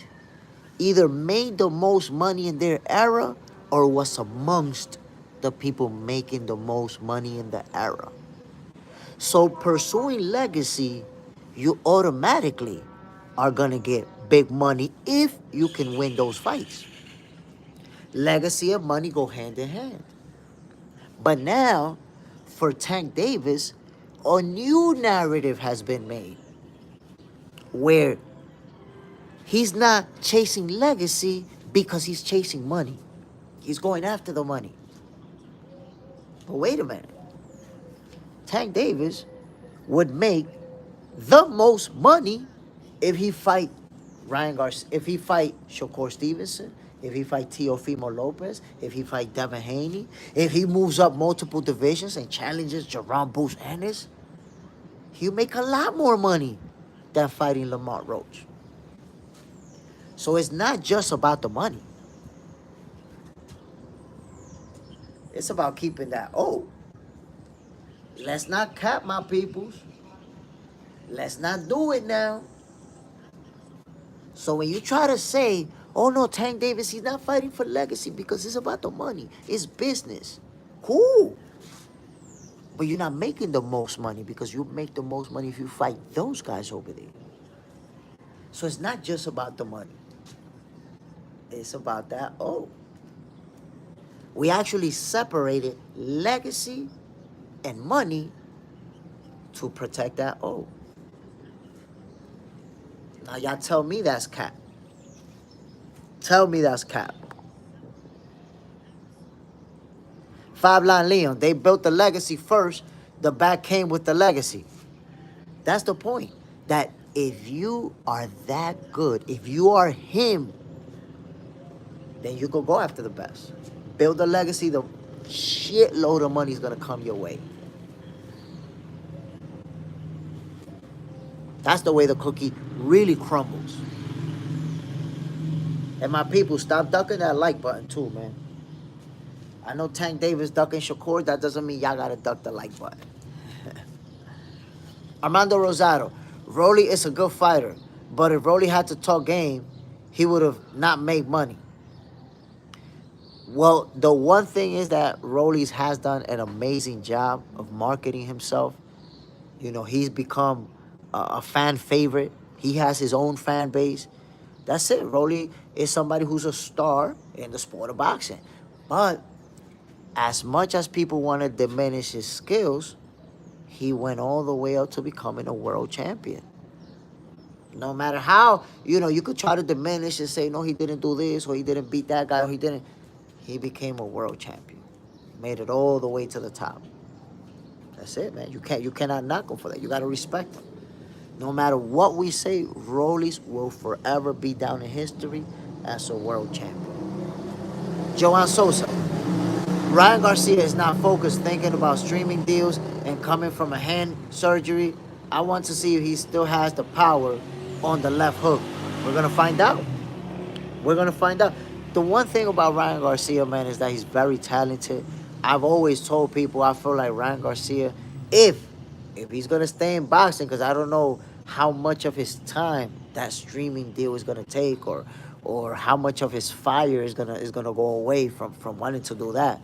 either made the most money in their era or was amongst the people making the most money in the era. So pursuing legacy, you automatically are going to get big money if you can win those fights. Legacy and money go hand in hand. But now, for Tank Davis, a new narrative has been made where he's not chasing legacy because he's chasing money. He's going after the money. But wait a minute. Tank Davis would make the most money if he fight Ryan Garcia, if he fight Shakur Stevenson, if he fight Teofimo Lopez, if he fight Devin Haney, if he moves up multiple divisions and challenges Jerome Bruce Ennis, he'll make a lot more money than fighting Lamont Roach. So it's not just about the money. It's about keeping that. Oh, let's not cap, my peoples. Let's not do it now. So when you try to say, oh no, Tank Davis, he's not fighting for legacy because it's about the money. It's business. Cool. But you're not making the most money because you make the most money if you fight those guys over there. So it's not just about the money. It's about that. Oh, we actually separated legacy and money to protect that. Oh, now y'all tell me that's cap. Tell me that's cap. Five Line Leon, they built the legacy first. The back came with the legacy. That's the point. That if you are that good, if you are him, then you could go after the best. Build a legacy, the shitload of money is going to come your way. That's the way the cookie really crumbles. And my people, stop ducking that like button too, man. I know Tank Davis ducking Shakur. That doesn't mean y'all got to duck the like button. Armando Rosado. Rolly is a good fighter. But if Rolly had to talk game, he would have not made money. Well, the one thing is that Rollies has done an amazing job of marketing himself. You know, he's become a fan favorite. He has his own fan base. That's it. Rolly is somebody who's a star in the sport of boxing. But as much as people want to diminish his skills, he went all the way up to becoming a world champion. No matter how, you could try to diminish and say, no, he didn't do this, or he didn't beat that guy, or he didn't. He became a world champion. Made it all the way to the top. That's it, man. You cannot knock him for that. You got to respect him. No matter what we say, Rollies will forever be down in history as a world champion. Joan Sosa. Ryan Garcia is not focused thinking about streaming deals and coming from a hand surgery. I want to see if he still has the power on the left hook. We're going to find out. We're going to find out. The one thing about Ryan Garcia, man, is that he's very talented. I've always told people I feel like Ryan Garcia, if he's going to stay in boxing, because I don't know how much of his time that streaming deal is going to take, or how much of his fire is going to go away from wanting to do that.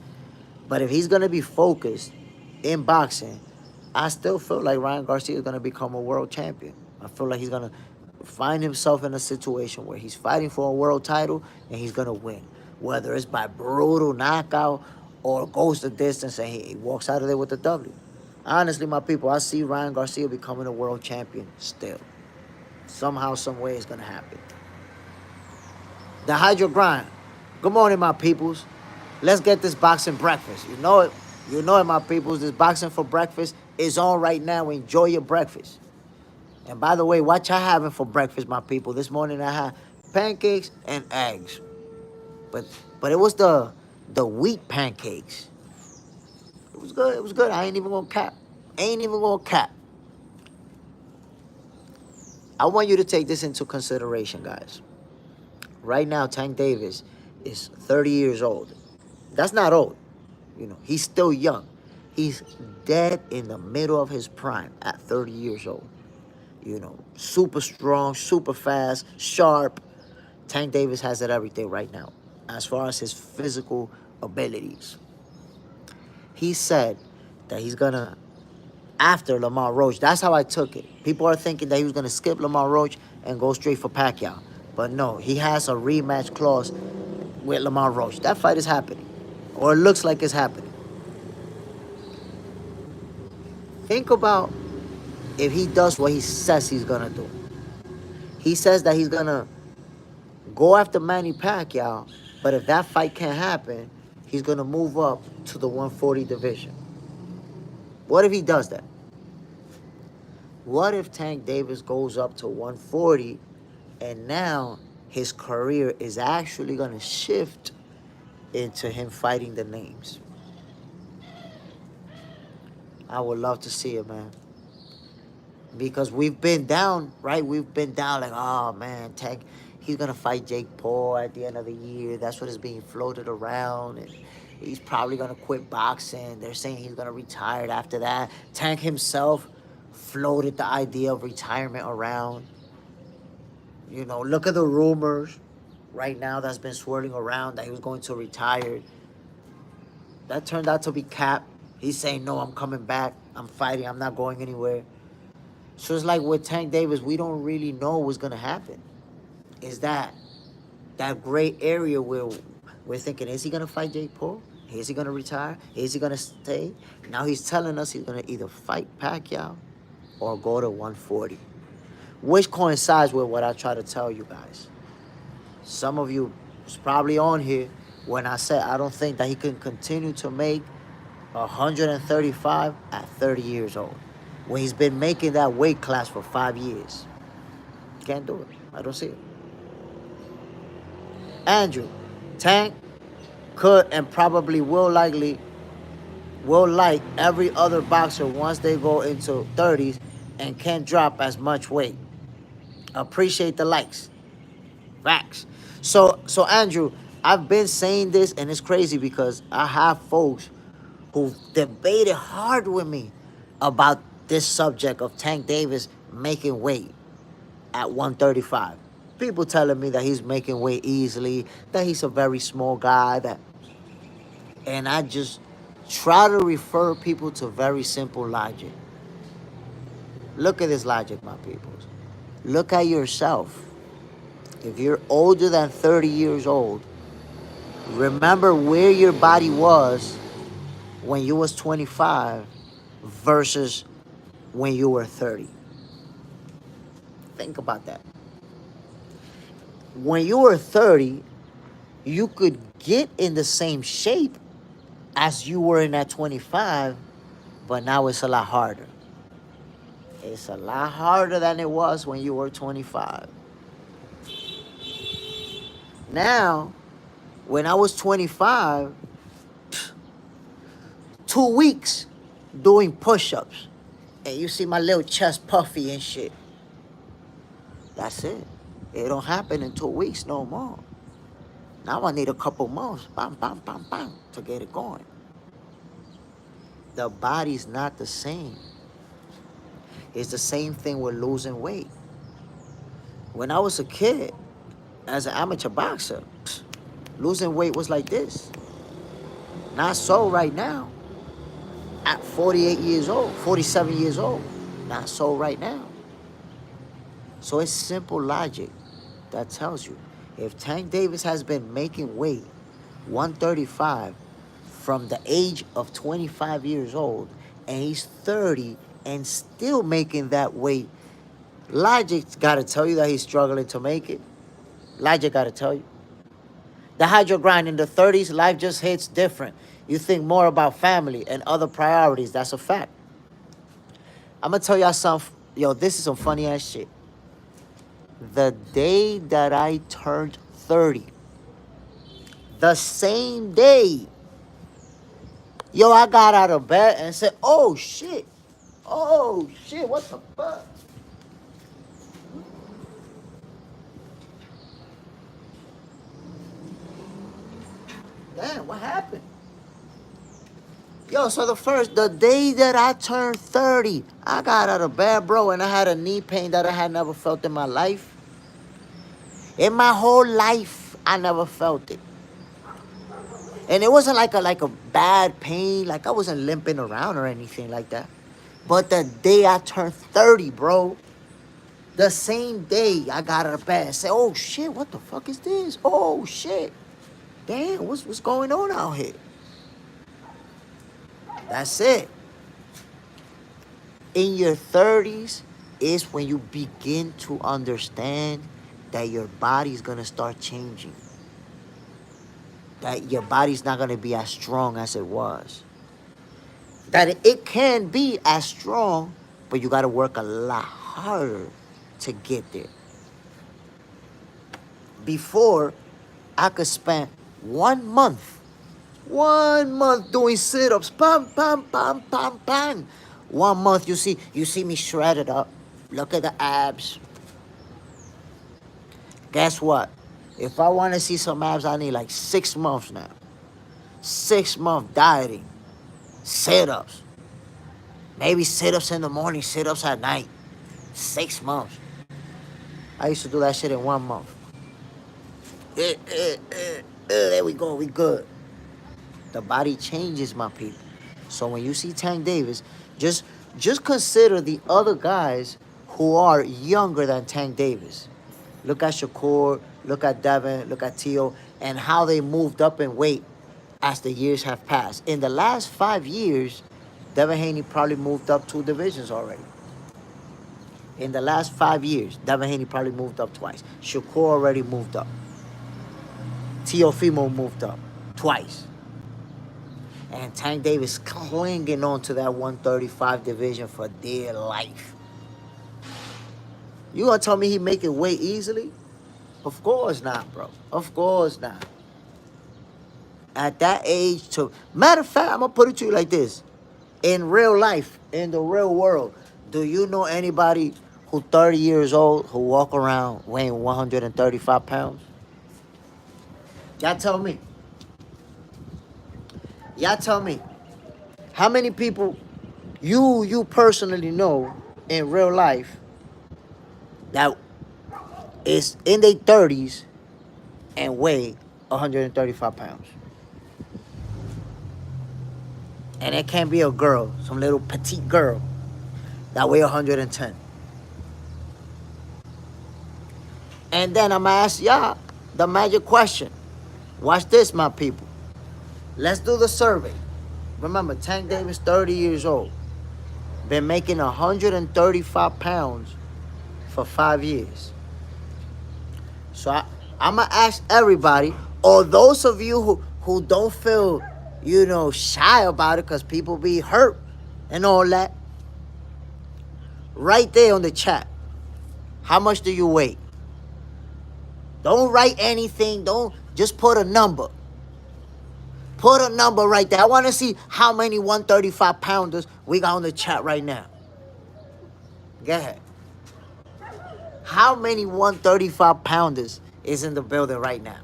But if he's going to be focused in boxing, I still feel like Ryan Garcia is going to become a world champion. I feel like he's going to find himself in a situation where he's fighting for a world title and he's going to win. Whether it's by brutal knockout or goes the distance and he walks out of there with a W. Honestly, my people, I see Ryan Garcia becoming a world champion still. Somehow, some way it's going to happen. The Hydro Grind. Good morning, my peoples. Let's get this boxing breakfast. You know it. You know it, my peoples. This boxing for breakfast is on right now. Enjoy your breakfast. And by the way, what y'all having for breakfast, my people? This morning I had pancakes and eggs. But it was the wheat pancakes. It was good. It was good. I ain't even gonna cap. I want you to take this into consideration, guys. Right now, Tank Davis is 30 years old. That's not old. He's still young. He's dead in the middle of his prime at 30 years old. Super strong, super fast, sharp. Tank Davis has it everything right now as far as his physical abilities. He said that he's going to, after Lamar Roach, that's how I took it. People are thinking that he was going to skip Lamar Roach and go straight for Pacquiao. But no, he has a rematch clause with Lamar Roach. That fight is happening, or it looks like it's happening. Think about if he does what he says he's going to do. He says that he's going to go after Manny Pacquiao, but if that fight can't happen, he's going to move up to the 140 division. What if he does that? What if Tank Davis goes up to 140 and now his career is actually going to shift into him fighting the names? I would love to see it, man. Because we've been down, right? We've been down like, oh, man, Tank, he's going to fight Jake Paul at the end of the year. That's what is being floated around. And he's probably going to quit boxing. They're saying he's going to retire after that. Tank himself floated the idea of retirement around. You know, look at the rumors right now that's been swirling around that he was going to retire. That turned out to be cap. He's saying, no, I'm coming back. I'm fighting. I'm not going anywhere. So it's like with Tank Davis, we don't really know what's going to happen. Is that gray area where we're thinking, is he going to fight Jake Paul? Is he going to retire? Is he going to stay? Now he's telling us he's going to either fight Pacquiao or go to 140. Which coincides with what I try to tell you guys. Some of you was probably on here when I said I don't think that he can continue to make 135 at 30 years old. When he's been making that weight class for 5 years. Can't do it. I don't see it. Andrew, Tank could and probably will like every other boxer once they go into 30s and can't drop as much weight. Appreciate the likes. Facts. So Andrew, I've been saying this and it's crazy because I have folks who debated hard with me about this subject of Tank Davis making weight at 135. People telling me that he's making weight easily, that he's a very small guy, and I just try to refer people to very simple logic. Look at this logic, my peoples. Look at yourself. If you're older than 30 years old, remember where your body was when you was 25 versus when you were 30. Think about that. When you were 30, you could get in the same shape as you were in at 25, but now it's a lot harder. It's a lot harder than it was when you were 25. Now, when I was 25, 2 weeks doing push-ups, and you see my little chest puffy and shit. That's it. It don't happen in 2 weeks no more. Now I need a couple months, bam, bam, bam, bam, to get it going. The body's not the same. It's the same thing with losing weight. When I was a kid, as an amateur boxer, losing weight was like this. Not so right now. At 48 years old, 47 years old. Not so right now. So it's simple logic that tells you, if Tank Davis has been making weight 135 from the age of 25 years old, and he's 30 and still making that weight, logic's got to tell you that he's struggling to make it. Logic got to tell you. The hydro grind in the 30s, life just hits different. You think more about family and other priorities. That's a fact. I'm going to tell y'all something. Yo, this is some funny ass shit. The day that I turned 30, the same day, yo, I got out of bed and said, oh shit, what the fuck? Damn, what happened? Yo, so the day that I turned 30, I got out of bed, bro, and I had a knee pain that I had never felt in my life. In my whole life, I never felt it. And it wasn't like a bad pain, like I wasn't limping around or anything like that. But the day I turned 30, bro, the same day I got out of bed and said, oh shit, what the fuck is this? Oh shit. Damn, what's going on out here? That's it. In your 30s is when you begin to understand that your body's gonna start changing. That your body's not gonna be as strong as it was. That it can be as strong, but you gotta work a lot harder to get there. Before, I could spend 1 month doing sit-ups, pam, pam, pam, pam, pam. 1 month, you see me shredded up. Look at the abs. Guess what? If I want to see some abs, I need like 6 months now. 6 month dieting, sit-ups. Maybe sit-ups in the morning, sit-ups at night. 6 months. I used to do that shit in 1 month. There we go, we good. The body changes, my people. So when you see Tank Davis, just consider the other guys who are younger than Tank Davis. Look at Shakur, look at Devin, look at Tio, and how they moved up in weight as the years have passed. In the last 5 years, Devin Haney probably moved up 2 divisions already. In the last 5 years, Devin Haney probably moved up twice. Shakur already moved up. Teofimo moved up twice. And Tank Davis clinging on to that 135 division for dear life. You gonna tell me he make it weight easily? Of course not, bro. Of course not. At that age, matter of fact, I'm gonna put it to you like this. In real life, in the real world, do you know anybody who 30 years old who walk around weighing 135 pounds? Y'all tell me. Y'all tell me. How many people you personally know in real life that is in their 30s and weigh 135 pounds? And it can't be a girl, some little petite girl that weigh 110. And then I'm gonna ask y'all the magic question. Watch this, my people. Let's do the survey. Remember, Tank Davis, 30 years old. Been making 135 pounds for 5 years. So I'm going to ask everybody, or those of you who don't feel, shy about it because people be hurt and all that, right there on the chat. How much do you weigh? Don't write anything. Don't just put a number. Put a number right there. I want to see how many 135 pounders we got on the chat right now. Go ahead. How many 135 pounders is in the building right now?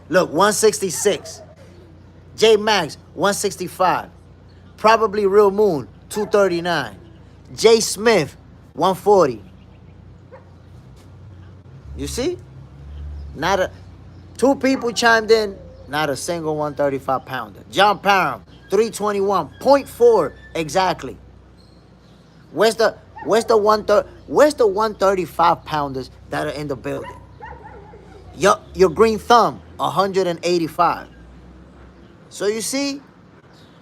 Look, 166. J Max, 165. Probably Real Moon, 239. J Smith, 140. You see? Two people chimed in. Not a single 135 pounder. John Parham, 321.4 exactly. Where's the 135 pounders that are in the building? Your green thumb, 185. So you see,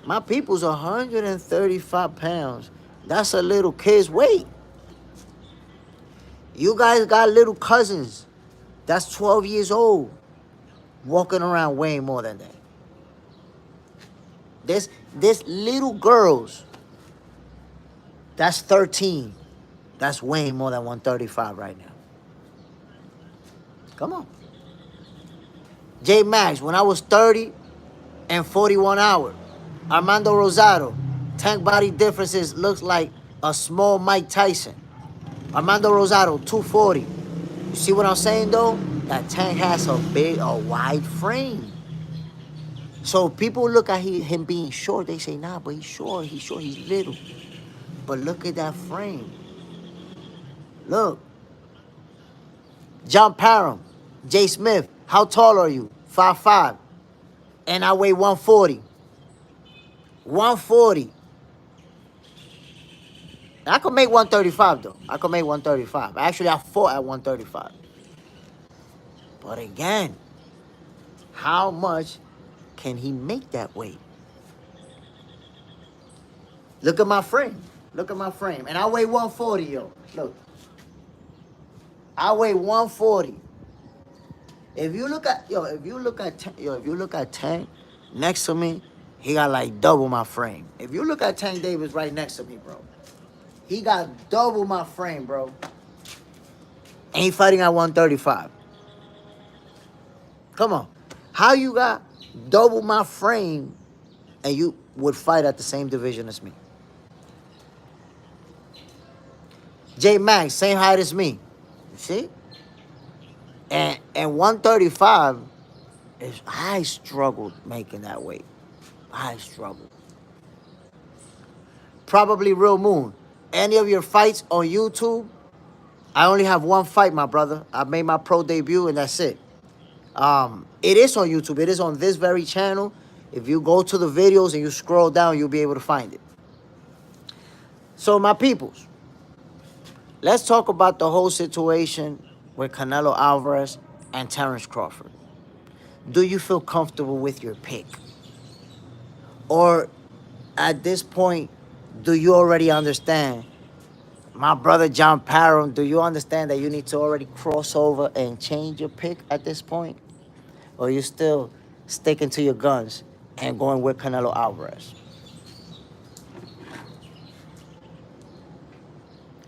my people's 135 pounds. That's a little kid's weight. You guys got little cousins that's 12 years old walking around weighing more than that. There's little girls that's 13 that's weighing more than 135 right now. Come on. J Max, when I was 30 and 41 hours. Armando Rosado, tank body differences looks like a small Mike Tyson. Armando Rosado, 240. You see what I'm saying though? That Tank has a wide frame. So people look at him being short, they say, nah, but he's short, he's little. But look at that frame. Look. John Parham, Jay Smith, how tall are you? 5'5". And I weigh 140. 140. I could make 135 though. I could make 135. Actually, I fought at 135. But again, how much can he make that weight? Look at my frame. Look at my frame. And I weigh 140, yo. Look. I weigh 140. If you look at Tank next to me, he got like double my frame. If you look at Tank Davis right next to me, bro, he got double my frame, bro. And he fighting at 135. Come on. How you got double my frame and you would fight at the same division as me? J Max, same height as me. You see? And 135 is, I struggled making that weight. I struggled. Probably Real Moon. Any of your fights on YouTube? I only have one fight, my brother. I made my pro debut, and that's it. It is on YouTube. It is on this very channel. If you go to the videos and you scroll down, you'll be able to find it. So, my peoples, let's talk about the whole situation with Canelo Alvarez and Terence Crawford. Do you feel comfortable with your pick? Or at this point, do you already understand? My brother John Parham, do you understand that you need to already cross over and change your pick at this point? Or are you still sticking to your guns and going with Canelo Alvarez?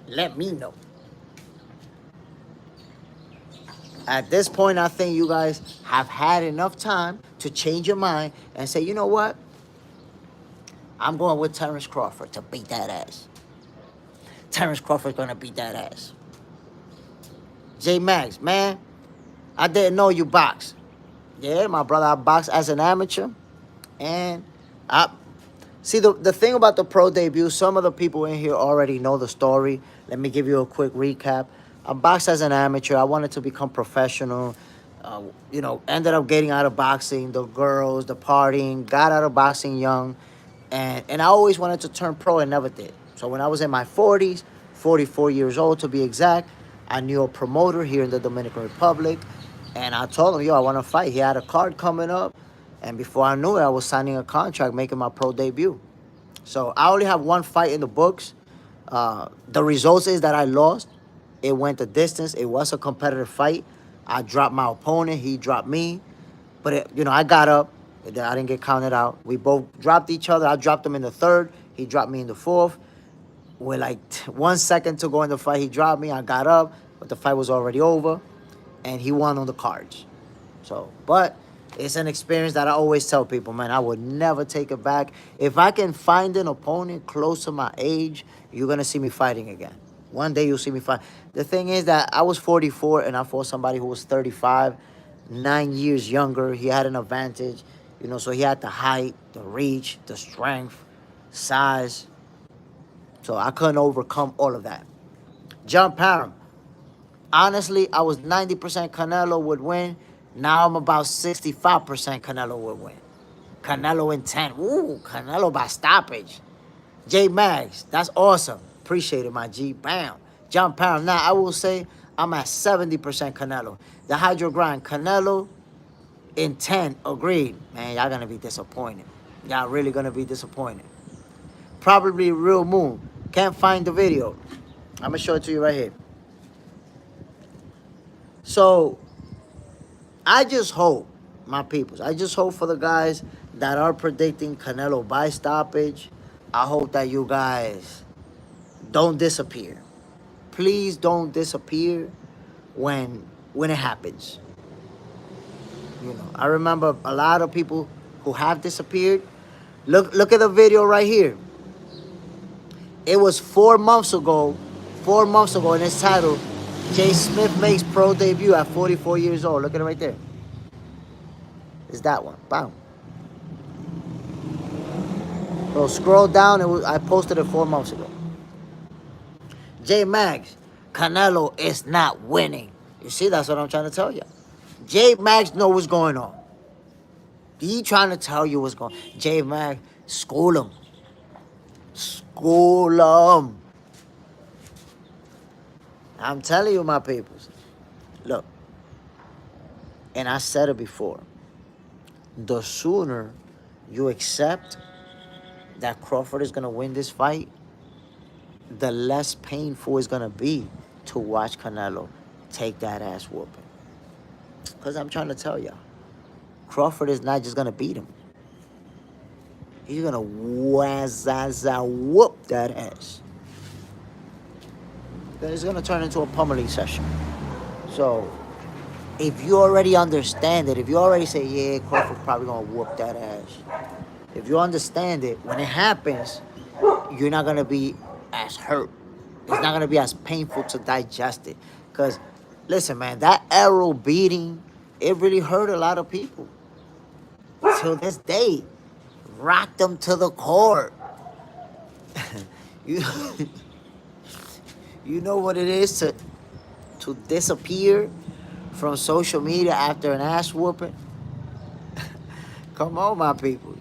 Let me know. At this point, I think you guys have had enough time to change your mind and say, you know what? I'm going with Terence Crawford to beat that ass. Terence Crawford's going to beat that ass. J Max, man, I didn't know you boxed. Yeah, my brother, I boxed as an amateur. And I see the thing about the pro debut, some of the people in here already know the story. Let me give you a quick recap. I boxed as an amateur. I wanted to become professional. Ended up getting out of boxing, the girls, the partying, got out of boxing young. And I always wanted to turn pro and never did. So when I was in my 40s, 44 years old to be exact, I knew a promoter here in the Dominican Republic. And I told him, yo, I want to fight. He had a card coming up. And before I knew it, I was signing a contract, making my pro debut. So I only have one fight in the books. The results is that I lost. It went the distance. It was a competitive fight. I dropped my opponent. He dropped me. But, I got up. I didn't get counted out. We both dropped each other. I dropped him in the third. He dropped me in the fourth. With like 1 second to go in the fight, he dropped me. I got up, but the fight was already over. And he won on the cards. But it's an experience that I always tell people, man, I would never take it back. If I can find an opponent close to my age, you're going to see me fighting again. One day you'll see me fight. The thing is that I was 44 and I fought somebody who was 35, 9 years younger. He had an advantage, so he had the height, the reach, the strength, size. So I couldn't overcome all of that. John Parham. Honestly, I was 90% Canelo would win. Now I'm about 65% Canelo would win. Canelo in 10. Ooh, Canelo by stoppage. J Mags, that's awesome. Appreciate it, my G. Bam. John Parham. Now, I will say I'm at 70% Canelo. The Hydro Grind, Canelo in 10. Agreed. Man, y'all going to be disappointed. Y'all really going to be disappointed. Probably Real Moon. Can't find the video. I'm going to show it to you right here. So, I just hope, my peoples, I just hope for the guys that are predicting Canelo by stoppage, I hope that you guys don't disappear. Please don't disappear when it happens. I remember a lot of people who have disappeared. Look at the video right here. It was 4 months ago, and it's titled, Jay Smith makes pro debut at 44 years old. Look at it right there. It's that one. Bam. So scroll down. I posted it 4 months ago. J Max, Canelo is not winning. You see, that's what I'm trying to tell you. J Max know what's going on. He trying to tell you what's going on. J Max, school him. School him. I'm telling you, my peoples. Look, and I said it before. The sooner you accept that Crawford is going to win this fight, the less painful it's going to be to watch Canelo take that ass whooping. Because I'm trying to tell y'all, Crawford is not just going to beat him. He's going to whoop that ass. Then it's going to turn into a pummeling session. So, if you already understand it, if you already say, yeah, Crawford's probably going to whoop that ass. If you understand it, when it happens, you're not going to be as hurt. It's not going to be as painful to digest it. Because, listen, man, that arrow beating, it really hurt a lot of people. Till this day. Rocked them to the core. You you know what it is to disappear from social media after an ass whooping? Come on, my people.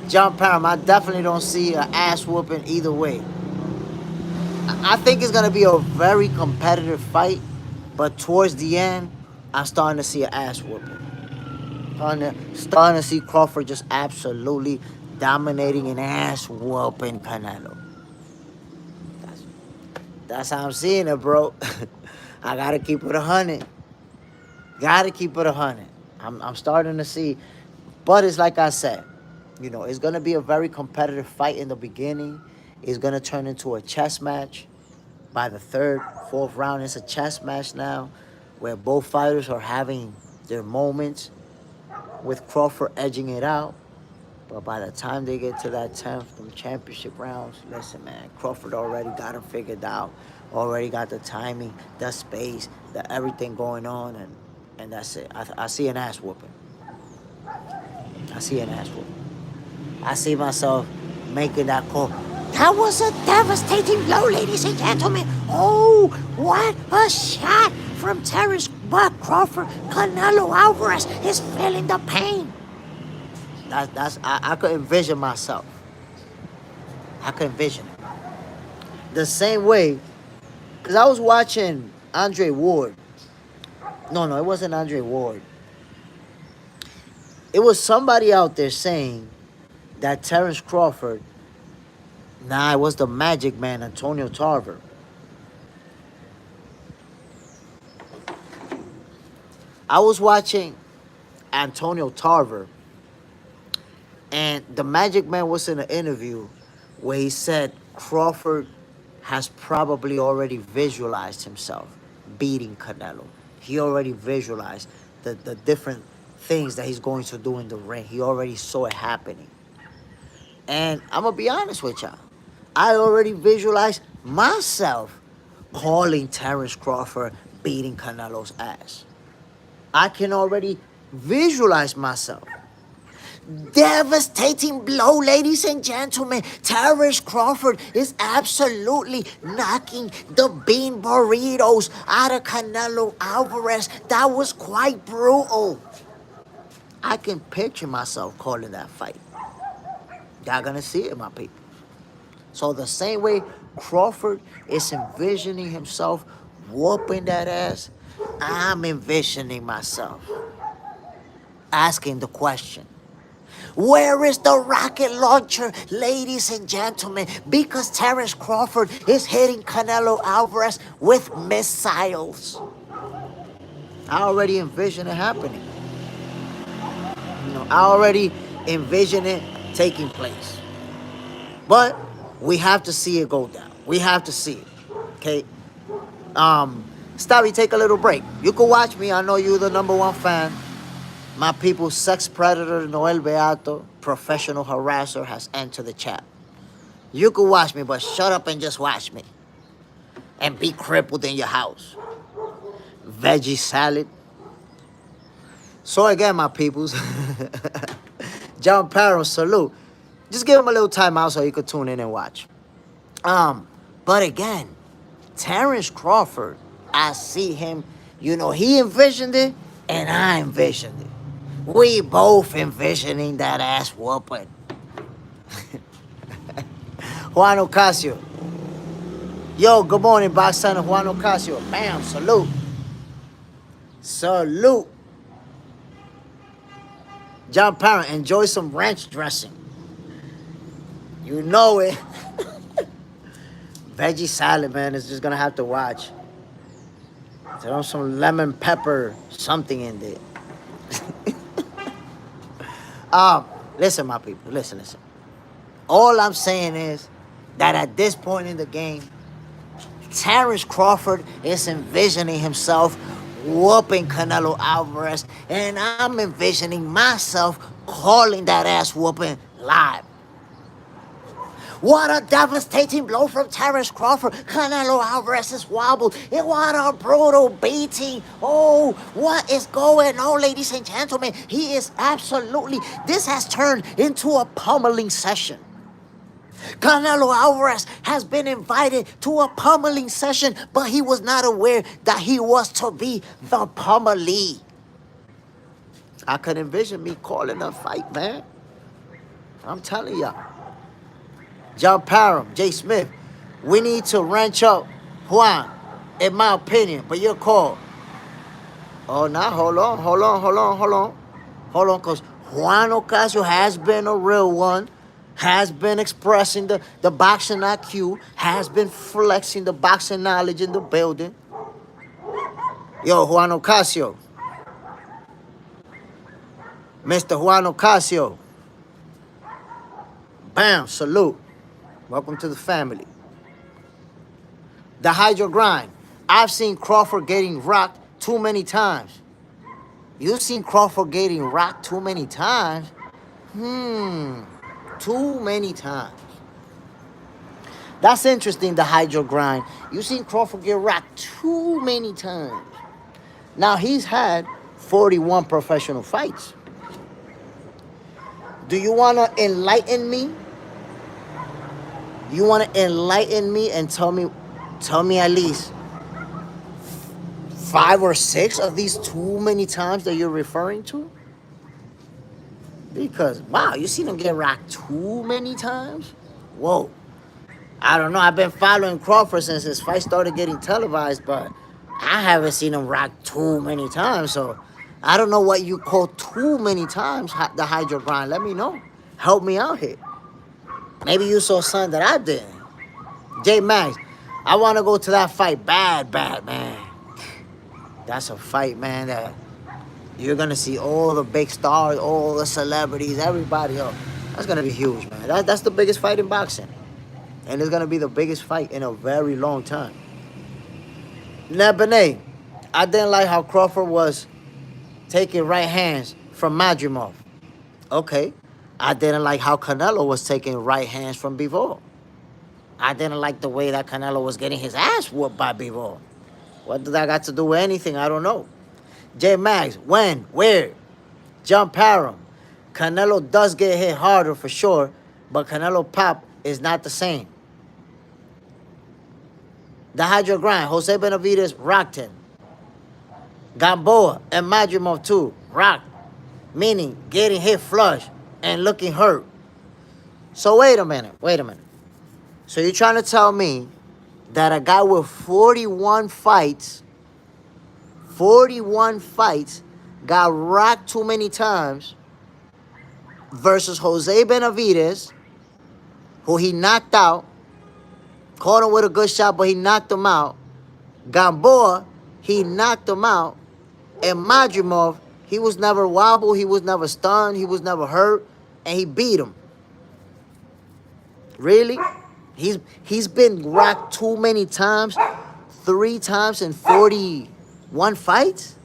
John Parham, I definitely don't see an ass whooping either way. I think it's gonna be a very competitive fight, but towards the end, I'm starting to see an ass whooping. Starting to see Crawford just absolutely dominating and ass whooping Canelo. That's, that's how I'm seeing it, bro. I gotta keep it 100. Gotta keep it 100. I'm starting to see, but it's like I said, it's gonna be a very competitive fight in the beginning. It's gonna turn into a chess match. By the third, fourth round, it's a chess match now, where both fighters are having their moments, with Crawford edging it out. But by the time they get to that 10th, them championship rounds, listen, man, Crawford already got him figured out, already got the timing, the space, the everything going on, and that's it. I see an ass whooping. I see an ass whooping. I see myself making that call. That was a devastating blow, ladies and gentlemen. Oh, what a shot from Terrence Crawford. Canelo Alvarez is feeling the pain. I could envision myself. I could envision it. The same way, because I was watching Andre Ward. No, it wasn't Andre Ward. It was somebody out there saying that Terrence Crawford, it was the Magic Man, Antonio Tarver. I was watching Antonio Tarver, and the Magic Man was in an interview where he said Crawford has probably already visualized himself beating Canelo. He already visualized the different things that he's going to do in the ring. He already saw it happening. And I'm going to be honest with y'all. I already visualized myself calling Terrence Crawford beating Canelo's ass. I can already visualize myself. Devastating blow, ladies and gentlemen. Terrence Crawford is absolutely knocking the bean burritos out of Canelo Alvarez. That was quite brutal. I can picture myself calling that fight. Y'all gonna see it, my people. So the same way Crawford is envisioning himself whooping that ass, I'm envisioning myself asking the question, where is the rocket launcher, ladies and gentlemen? Because Terrence Crawford is hitting Canelo Alvarez with missiles. I already envision it happening. I already envision it taking place. But we have to see it go down. We have to see it. Okay? Stabby, take a little break. You can watch me. I know you're the #1 fan. My people, sex predator Noel Beato, professional harasser, has entered the chat. You can watch me, but shut up and just watch me. And be crippled in your house. Veggie salad. So again, my peoples, John Parham, salute. Just give him a little time out so you could tune in and watch. But again, Terrence Crawford, I see him, he envisioned it and I envisioned it. We both envisioning that ass whooping. Juan Ocasio. Yo, good morning, box center Juan Ocasio. Bam, salute. Salute. John Parham, enjoy some ranch dressing. You know it. Veggie salad, man, is just gonna have to watch. Throw some lemon pepper, something in there. Listen, my people, listen. All I'm saying is that at this point in the game, Terrence Crawford is envisioning himself whooping Canelo Alvarez, and I'm envisioning myself calling that ass whooping live. What a devastating blow from Terrence Crawford. Canelo Alvarez is wobbled. And what a brutal beating. Oh, what is going on, ladies and gentlemen? He is absolutely... This has turned into a pummeling session. Canelo Alvarez has been invited to a pummeling session, but he was not aware that he was to be the pummelee. I could envision me calling a fight, man. I'm telling y'all. John Parham, Jay Smith, we need to wrench up Juan, in my opinion, but your call. Oh, now, hold on, because Juan Ocasio has been a real one, has been expressing the boxing IQ, has been flexing the boxing knowledge in the building. Yo, Juan Ocasio. Mr. Juan Ocasio. Bam, salute. Welcome to the family. The hydro grind. I've seen Crawford getting rocked too many times. You've seen Crawford getting rocked too many times? Too many times. That's interesting, the hydro grind. You've seen Crawford get rocked too many times. Now, he's had 41 professional fights. Do you want to enlighten me? You want to enlighten me and tell me at least 5 or 6 of these too many times that you're referring to? Because, wow, you seen him get rocked too many times? Whoa. I don't know. I've been following Crawford since his fight started getting televised, but I haven't seen him rocked too many times. So I don't know what you call too many times the hydro grind. Let me know. Help me out here. Maybe you saw something that I didn't. J Max, I want to go to that fight bad, man. That's a fight, man, that you're going to see all the big stars, all the celebrities, everybody else. That's going to be huge, man. That's the biggest fight in boxing. And it's going to be the biggest fight in a very long time. Now, Benet, I didn't like how Crawford was taking right hands from Madrimov. Okay. I didn't like how Canelo was taking right hands from Bivol. I didn't like the way that Canelo was getting his ass whooped by Bivol. What did that got to do with anything? I don't know. J Max, when, where? John Parham. Canelo does get hit harder for sure, but Canelo pop is not the same. The hydro grind, Jose Benavidez rocked him. Gamboa and Madrimov too, rocked. Meaning getting hit flush and looking hurt. So wait a minute. So you're trying to tell me that a guy with 41 fights got rocked too many times versus Jose Benavidez, who he knocked out, caught him with a good shot, but he knocked him out. Gamboa, he knocked him out. And Madrimov, he was never wobbled, he was never stunned, he was never hurt, and he beat him. Really? He's been rocked too many times, 3 times in 41 fights?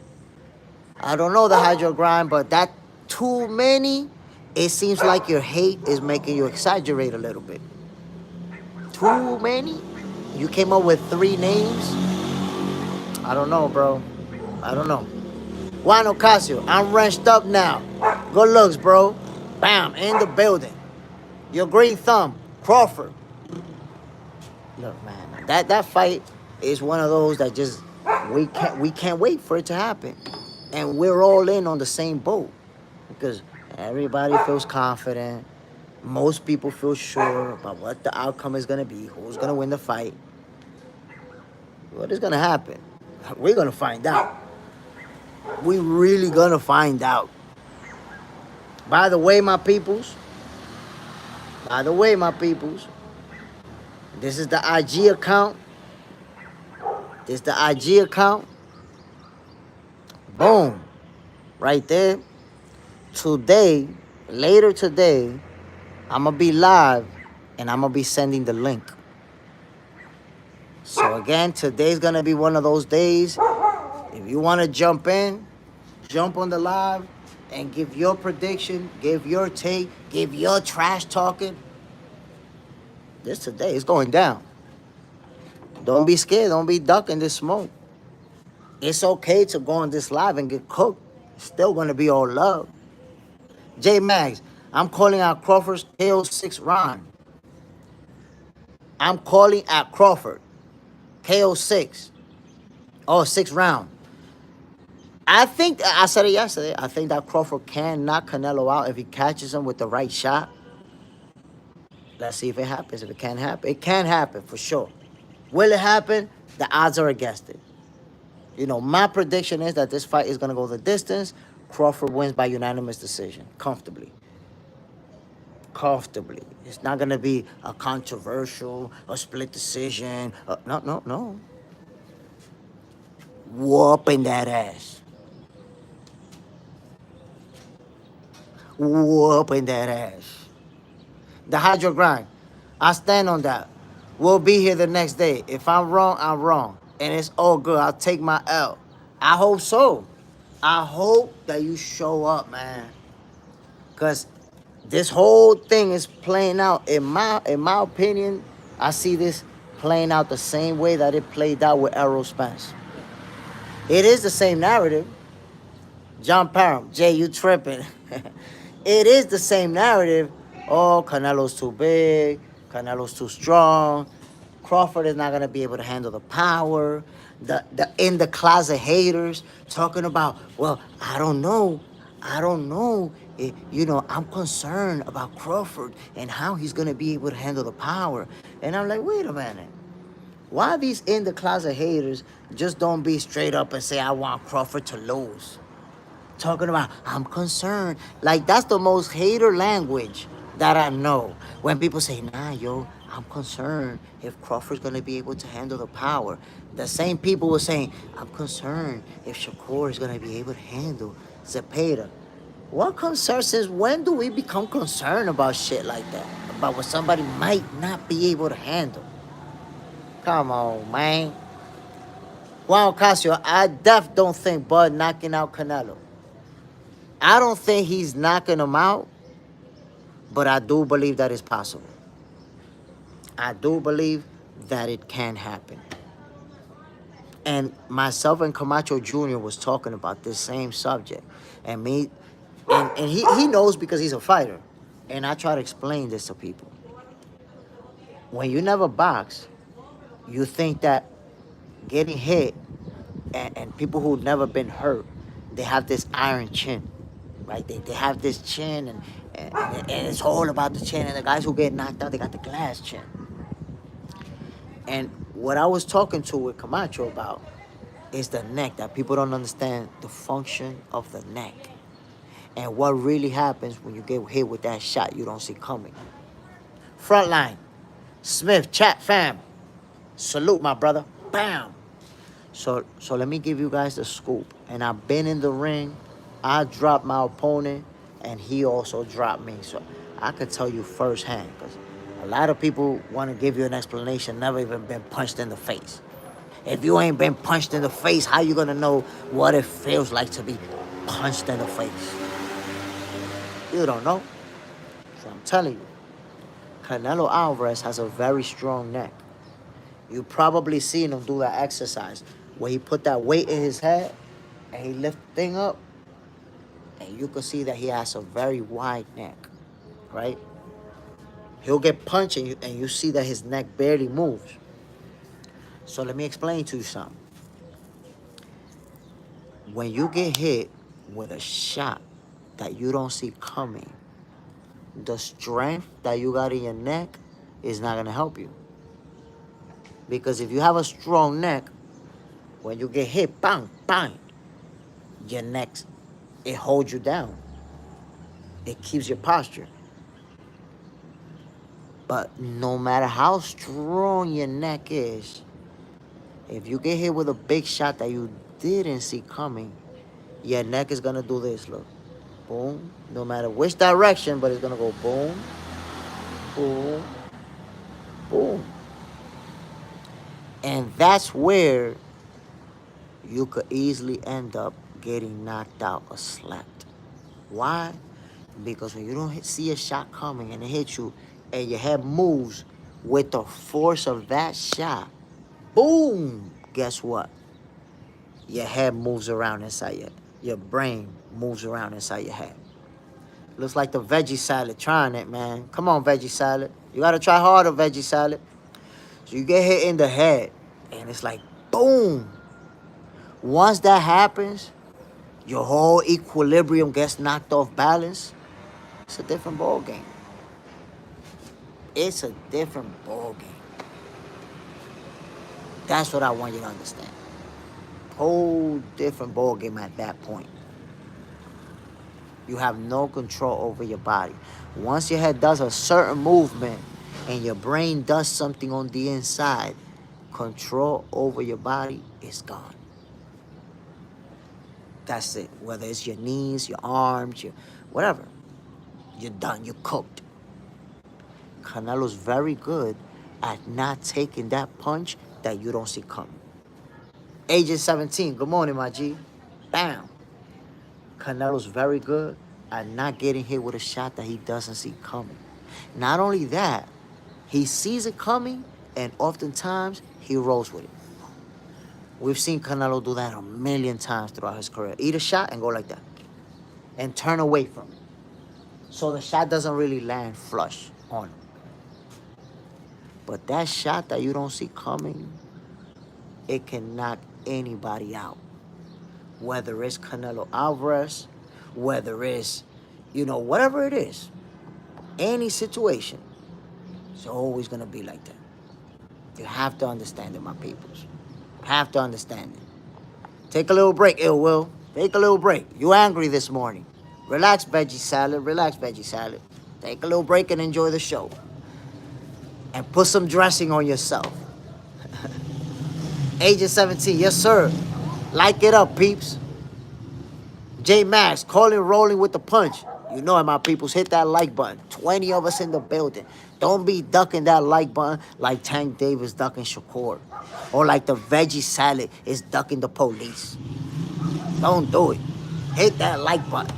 I don't know the hydro grind, but that too many, it seems like your hate is making you exaggerate a little bit. Too many? You came up with 3 names? I don't know, bro. I don't know. Juan Ocasio, I'm wrenched up now. Good looks, bro. Bam, in the building. Your green thumb, Crawford. Look, man, that fight is one of those that just we can't wait for it to happen. And we're all in on the same boat because everybody feels confident. Most people feel sure about what the outcome is going to be, who's going to win the fight. What is going to happen? We're going to find out. We're really going to find out. By the way, my peoples, this is the IG account. Boom. Right there. Today, later today, I'm going to be live and I'm going to be sending the link. So again, today's going to be one of those days. If you want to jump in, jump on the live and give your prediction, give your take, give your trash talking. This today is going down. Don't be scared. Don't be ducking this smoke. It's okay to go on this live and get cooked. It's still going to be all love. J Max, I'm calling out Crawford's KO 6 round. I'm calling at Crawford. KO 6. Oh, 6th round. I think, I said it yesterday, I think that Crawford can knock Canelo out if he catches him with the right shot. Let's see if it happens. If it can happen, it can happen for sure. Will it happen? The odds are against it. You know, my prediction is that this fight is going to go the distance. Crawford wins by unanimous decision, comfortably. Comfortably. It's not going to be a controversial, a split decision. No, no, no. Whooping that ass. Whooping that ass. The hydro grind. I stand on that. We'll be here the next day. If I'm wrong, I'm wrong. And it's all good. I'll take my L. I hope so. I hope that you show up, man. Because this whole thing is playing out. In my opinion, I see this playing out the same way that it played out with Errol Spence. It is the same narrative. John Parham, Jay, you tripping. It is the same narrative. Oh, Canelo's too big. Canelo's too strong. Crawford is not going to be able to handle the power. The in the closet haters talking about, well, I don't know. I'm concerned about Crawford and how he's going to be able to handle the power. And I'm like, wait a minute. Why these in the closet haters just don't be straight up and say, I want Crawford to lose? Talking about, I'm concerned. Like, that's the most hater language that I know. When people say, nah, yo, I'm concerned if Crawford's going to be able to handle the power. The same people were saying, I'm concerned if Shakur is going to be able to handle Zepeda. What concern? Since when do we become concerned about shit like that? About what somebody might not be able to handle? Come on, man. Juan Ocasio, I don't think Bud knocking out Canelo. I don't think he's knocking him out, but I do believe that it's possible. I do believe that it can happen. And myself and Camacho Jr. was talking about this same subject. And he knows because he's a fighter. And I try to explain this to people. When you never box, you think that getting hit and people who've never been hurt, they have this iron chin. Right? They have this chin and it's all about the chin. And the guys who get knocked out, they got the glass chin. And what I was talking to with Camacho about is the neck, that people don't understand the function of the neck. And what really happens when you get hit with that shot you don't see coming. Frontline, Smith, chat fam. Salute, my brother. Bam. So let me give you guys the scoop. And I've been in the ring. I dropped my opponent, and he also dropped me. So I could tell you firsthand, because a lot of people want to give you an explanation, never even been punched in the face. If you ain't been punched in the face, how you going to know what it feels like to be punched in the face? You don't know. So I'm telling you, Canelo Alvarez has a very strong neck. You probably seen him do that exercise where he put that weight in his head and he lift the thing up. And you can see that he has a very wide neck, right? He'll get punched and you see that his neck barely moves. So let me explain to you something. When you get hit with a shot that you don't see coming, the strength that you got in your neck is not going to help you. Because if you have a strong neck, when you get hit, bang, bang, your neck, it holds you down. It keeps your posture. But no matter how strong your neck is, if you get hit with a big shot that you didn't see coming, your neck is going to do this, look. Boom. No matter which direction, but it's going to go boom, boom, boom. And that's where you could easily end up getting knocked out or slapped. Why? Because when you don't see a shot coming and it hits you and your head moves with the force of that shot, boom, guess what? Your head moves around inside your brain moves around inside your head. Looks like the veggie salad trying it, man. Come on, veggie salad. You got to try harder, veggie salad. So you get hit in the head, and it's like, boom. Once that happens, your whole equilibrium gets knocked off balance. It's a different ball game. It's a different ball game. That's what I want you to understand. Whole different ball game at that point. You have no control over your body. Once your head does a certain movement and your brain does something on the inside, control over your body is gone. That's it. Whether it's your knees, your arms, your whatever. You're done. You're cooked. Canelo's very good at not taking that punch that you don't see coming. Agent 17, good morning, my G. Bam. Canelo's very good at not getting hit with a shot that he doesn't see coming. Not only that, he sees it coming, and oftentimes he rolls with it. We've seen Canelo do that a million times throughout his career. Eat a shot and go like that. And turn away from it. So the shot doesn't really land flush on him. But that shot that you don't see coming, it can knock anybody out. Whether it's Canelo Alvarez, whether it's, whatever it is. Any situation, it's always going to be like that. You have to understand it, my peoples. Have to understand it. Take a little break, Ill Will. Take a little break. You angry this morning. Relax, veggie salad. Relax, veggie salad. Take a little break and enjoy the show. And put some dressing on yourself. Agent 17, yes, sir. Like it up, peeps. J Max, calling rolling with the punch. You know it, my peoples. Hit that like button. 20 of us in the building. Don't be ducking that like button like Tank Davis ducking Shakur. Or like the veggie salad is ducking the police. Don't do it. Hit that like button.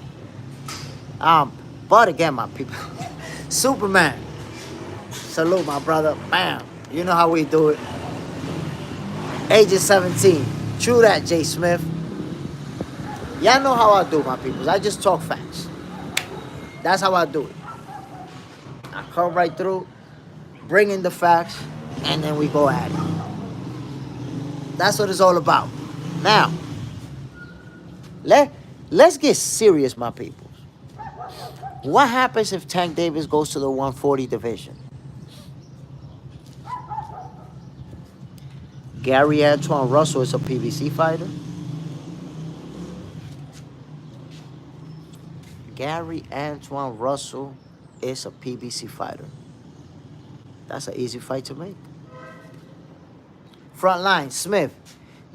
But again, my people. Superman. Salute, my brother. Bam. You know how we do it. Agent 17. True that, J. Smith. Y'all know how I do, my people. I just talk facts. That's how I do it. I come right through, bring in the facts, and then we go at it. That's what it's all about. Now, let's get serious, my people. What happens if Tank Davis goes to the 140 division? Gary Antoine Russell is a PBC fighter. Gary Antoine Russell is a PBC fighter. That's an easy fight to make. Frontline, Smith.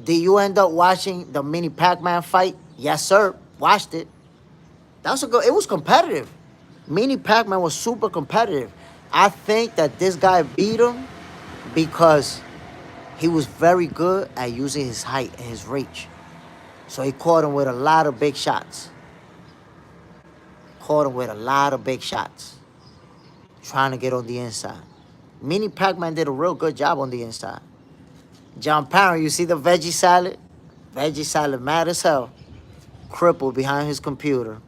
Did you end up watching the mini Pac-Man fight? Yes, sir. Watched it. That was it was competitive. Mini Pac-Man was super competitive. I think that this guy beat him because he was very good at using his height and his reach. So he caught him with a lot of big shots. Trying to get on the inside. Mini Pac-Man did a real good job on the inside. John Parent, you see the veggie salad? Veggie salad mad as hell. Crippled behind his computer.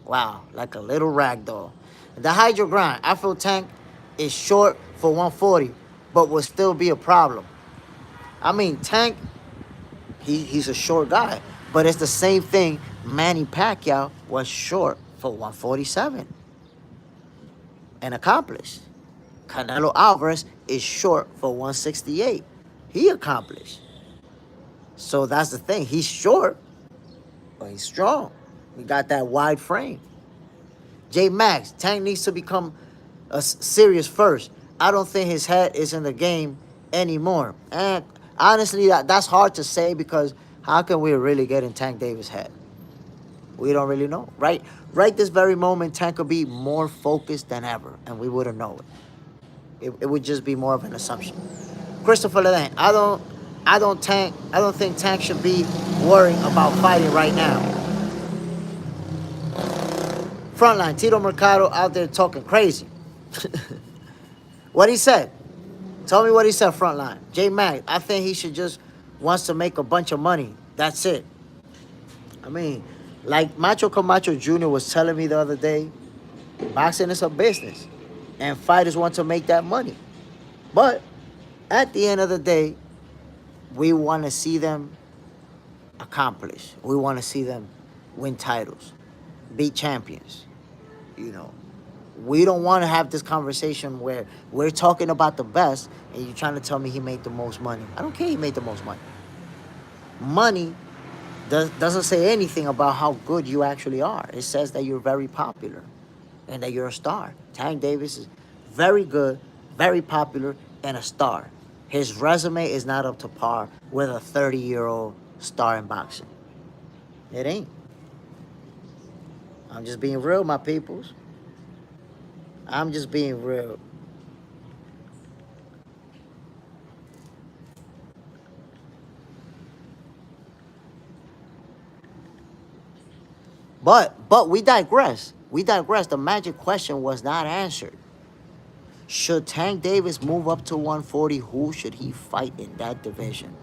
Wow, like a little rag doll. The hydro grind. I feel Tank is short for 140, but will still be a problem. I mean, Tank, he's a short guy, but it's the same thing Manny Pacquiao was short for 147 and accomplished. Canelo Alvarez is short for 168. He accomplished. So that's the thing. He's short, but he's strong. He got that wide frame. J Max, Tank needs to become a serious first. I don't think his head is in the game anymore. And honestly, that's hard to say because how can we really get in Tank Davis' head? We don't really know, right? Right this very moment, Tank could be more focused than ever, and we wouldn't know it. It would just be more of an assumption. Christopher Lane, I don't think Tank should be worrying about fighting right now. Frontline, Tito Mercado out there talking crazy. What he said? Tell me what he said, Frontline. J Mac, I think he should just wants to make a bunch of money. That's it. I mean, like Macho Camacho Jr. was telling me the other day, boxing is a business. And fighters want to make that money. But At the end of the day, we want to see them accomplish. We want to see them win titles, beat champions. You know, we don't want to have this conversation where we're talking about the best and you're trying to tell me he made the most money. I don't care he made the most money. Money doesn't say anything about how good you actually are. It says that you're very popular and that you're a star. Tank Davis is very good, very popular, and a star. His resume is not up to par with a 30-year-old star in boxing. It ain't. I'm just being real, my peoples. I'm just being real. But we digress. We digress. The magic question was not answered. Should Tank Davis move up to 140? Who should he fight in that division?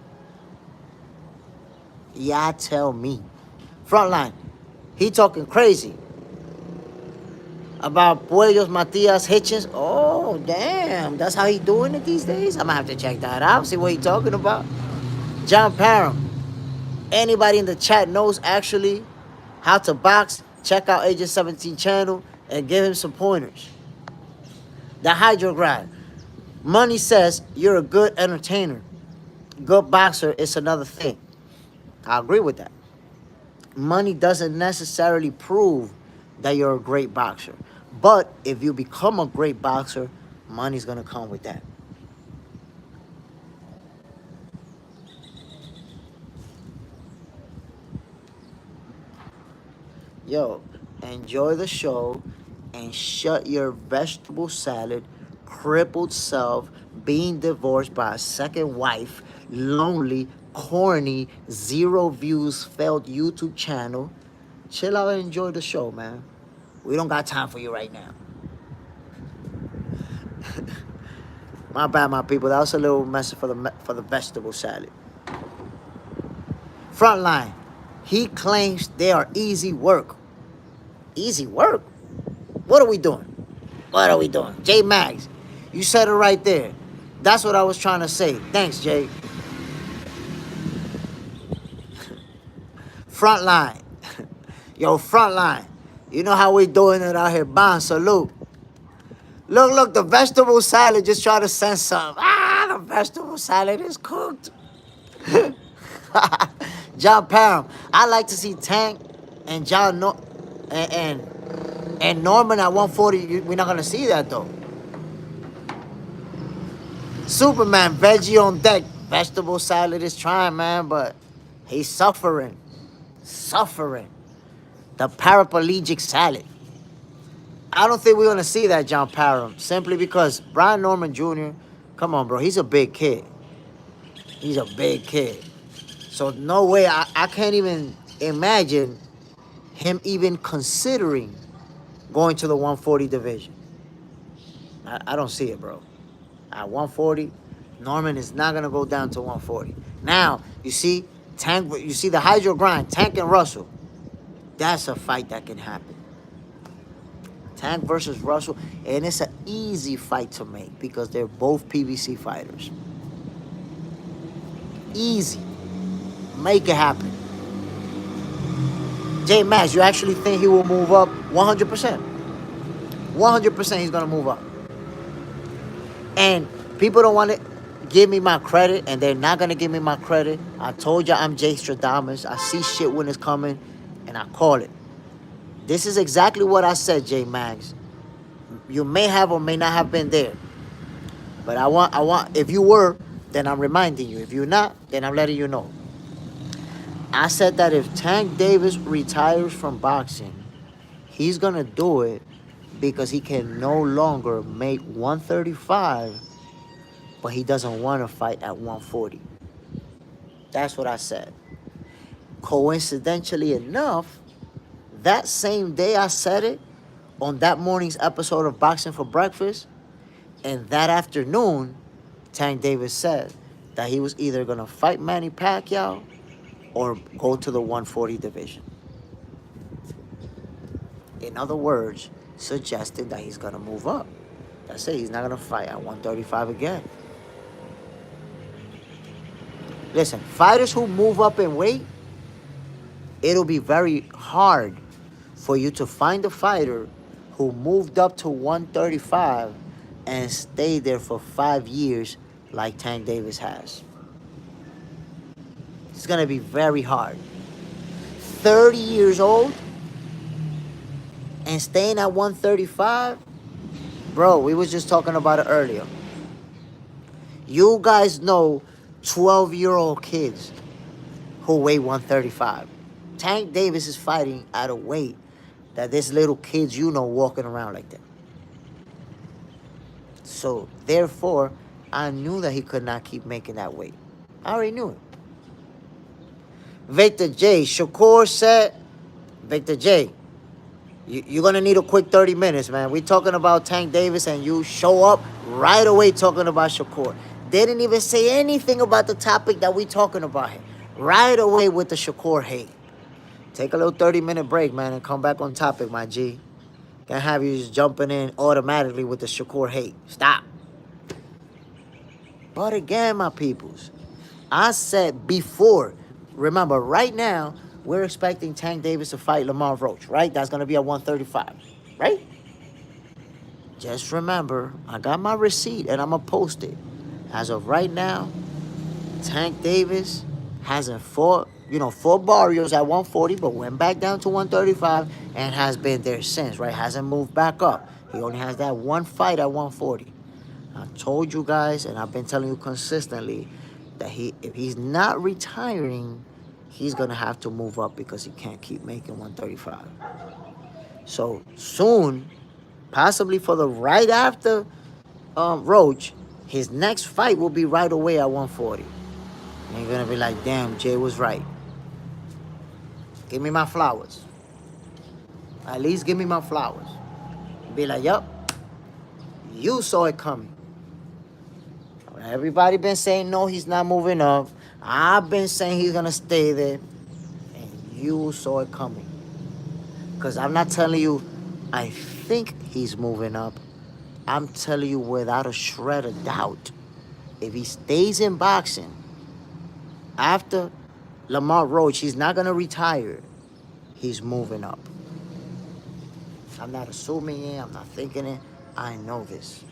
Yeah, tell me. Frontline. He talking crazy about Puellos Matias Hitchens. Oh, damn. That's how he doing it these days? I'm going to have to check that out. See what he talking about. John Parham. Anybody in the chat knows actually how to box, check out Agent 17 channel and give him some pointers. The Hydrograd. Money says you're a good entertainer. Good boxer is another thing. I agree with that. Money doesn't necessarily prove that you're a great boxer. But if you become a great boxer, money's going to come with that. Yo, enjoy the show and shut your vegetable salad, crippled self, being divorced by a second wife, lonely, corny, 0 views, failed YouTube channel. Chill out and enjoy the show, man. We don't got time for you right now. My bad, my people. That was a little message for the vegetable salad. Frontline. He claims they are easy work. Easy work? What are we doing? What are we doing? J Mags, you said it right there. That's what I was trying to say. Thanks, Jay. Frontline. Yo, Frontline. You know how we doing it out here. Bon, salute. Look, the vegetable salad just try to send some. The vegetable salad is cooked. John Parham. I like to see Tank and John and Norman at 140. We're not gonna see that though. Superman, veggie on deck. Vegetable salad is trying, man, but he's suffering. Suffering. The paraplegic salad. I don't think we're gonna see that, John Parham, simply because Brian Norman Jr., come on, bro, he's a big kid. He's a big kid. So no way, I can't even imagine him even considering going to the 140 division. I don't see it, bro. At 140, Norman is not gonna go down to 140. Now, you see, you see the Hydro Grind, Tank and Russell. That's a fight that can happen. Tank versus Russell, and it's an easy fight to make because they're both PBC fighters. Easy. Make it happen. J Max, you actually think he will move up 100%? 100% he's going to move up. And people don't want to give me my credit, and they're not going to give me my credit. I told you I'm Jay Stradamus. I see shit when it's coming, and I call it. This is exactly what I said, J Max. You may have or may not have been there. But I want, if you were, then I'm reminding you. If you're not, then I'm letting you know. I said that if Tank Davis retires from boxing, he's going to do it because he can no longer make 135, but he doesn't want to fight at 140. That's what I said. Coincidentally enough, that same day I said it, on that morning's episode of Boxing for Breakfast, and that afternoon, Tank Davis said that he was either going to fight Manny Pacquiao or go to the 140 division. In other words, suggesting that he's going to move up. That's it. He's not going to fight at 135 again. Listen, fighters who move up in weight, it'll be very hard for you to find a fighter who moved up to 135 and stayed there for 5 years like Tank Davis has. It's gonna be very hard. 30 years old and staying at 135, bro, we was just talking about it earlier. You guys know 12-year-old kids who weigh 135. Tank Davis is fighting at a weight that there's little kids walking around like that. So, therefore, I knew that he could not keep making that weight. I already knew it. Victor J. Shakur said, Victor J., you're going to need a quick 30 minutes, man. We're talking about Tank Davis, and you show up right away talking about Shakur. They didn't even say anything about the topic that we talking about here. Right away with the Shakur hate. Take a little 30-minute break, man, and come back on topic, my G. Can't have you just jumping in automatically with the Shakur hate. Stop. But again, my peoples, I said before, remember, right now, we're expecting Tank Davis to fight Lamar Roach, right? That's going to be at 135, right? Just remember, I got my receipt, and I'm going to post it. As of right now, Tank Davis hasn't fought, fought Barrios at 140, but went back down to 135 and has been there since, right? Hasn't moved back up. He only has that one fight at 140. I told you guys, and I've been telling you consistently, that if he's not retiring, he's going to have to move up because he can't keep making 135. So soon, possibly for the right after Roach, his next fight will be right away at 140. And you're going to be like, damn, Jay was right. Give me my flowers. At least give me my flowers. Be like, yup, you saw it coming. Everybody been saying, no, he's not moving up. I've been saying he's going to stay there. And you saw it coming. Because I'm not telling you, I think he's moving up. I'm telling you without a shred of doubt, if he stays in boxing, after Lamar Roach, he's not going to retire. He's moving up. I'm not assuming it. I'm not thinking it. I know this.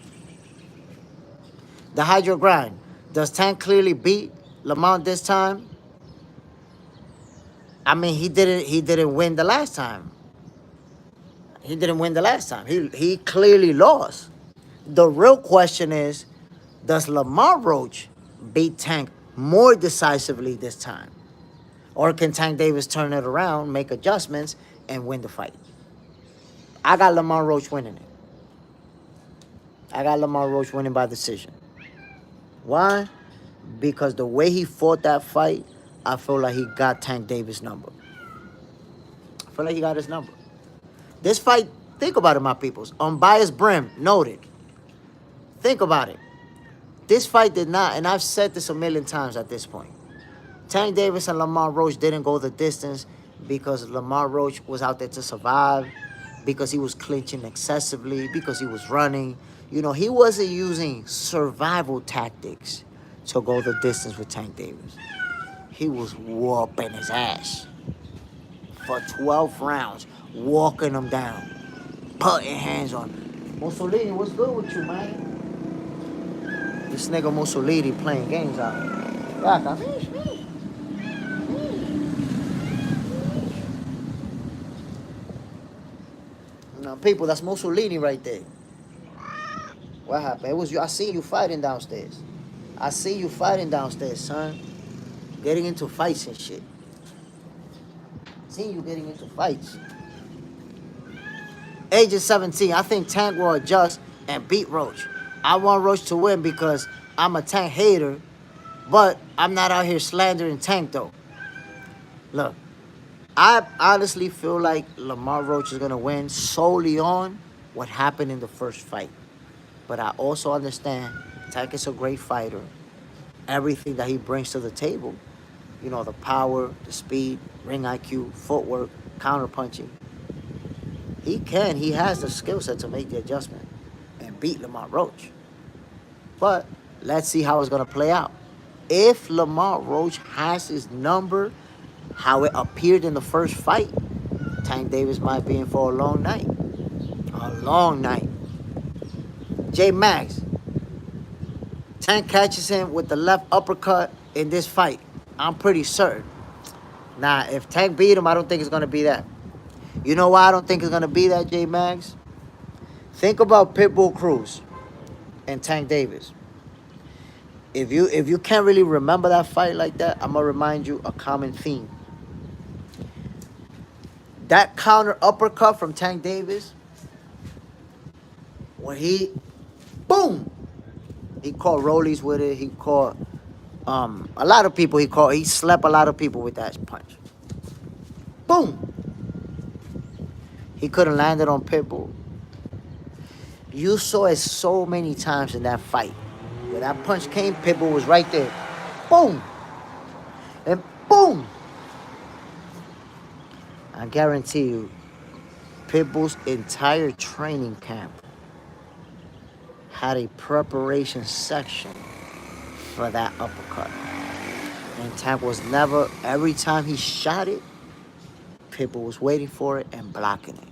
The Hydro Grind. Does Tank clearly beat Lamar this time? I mean, he didn't win the last time. He didn't win the last time. He clearly lost. The real question is, does Lamar Roach beat Tank more decisively this time? Or can Tank Davis turn it around, make adjustments, and win the fight? I got Lamar Roach winning it. I got Lamar Roach winning by decision. Why? Because the way he fought that fight, I feel like he got Tank Davis' number. I feel like he got his number. This fight, think about it, my peoples. Unbiased Brim, noted. Think about it. This fight did not, and I've said this a million times at this point. Tank Davis and Lamar Roach didn't go the distance because Lamar Roach was out there to survive, because he was clinching excessively, because he was running. He wasn't using survival tactics to go the distance with Tank Davis. He was whooping his ass for 12 rounds, walking him down, putting hands on him. Mussolini, what's good with you, man? This nigga Mussolini playing games out here. People, that's Mussolini right there. What happened? It was you. I seen you fighting downstairs. I seen you fighting downstairs, son. Getting into fights and shit. Seen you getting into fights. Agent 17, I think Tank will adjust and beat Roach. I want Roach to win because I'm a Tank hater, but I'm not out here slandering Tank, though. Look, I honestly feel like Lamar Roach is going to win solely on what happened in the first fight. But I also understand Tank is a great fighter. Everything that he brings to the table, the power, the speed, ring IQ, footwork, counterpunching. He has the skill set to make the adjustment and beat Lamar Roach. But let's see how it's going to play out. If Lamar Roach has his number, how it appeared in the first fight, Tank Davis might be in for a long night. A long night. J Max, Tank catches him with the left uppercut in this fight. I'm pretty certain. Now, if Tank beat him, I don't think it's going to be that. You know why I don't think it's going to be that, J Max? Think about Pitbull Cruz and Tank Davis. If you can't really remember that fight like that, I'm going to remind you a common theme. That counter uppercut from Tank Davis, when he, boom, he caught rollies with it. He caught a lot of people. He slept a lot of people with that punch. Boom. He couldn't land it on Pitbull. You saw it so many times in that fight. Where that punch came, Pitbull was right there. Boom. And boom. I guarantee you, Pitbull's entire training camp had a preparation section for that uppercut. And Tank was never, every time he shot it, Pitbull was waiting for it and blocking it.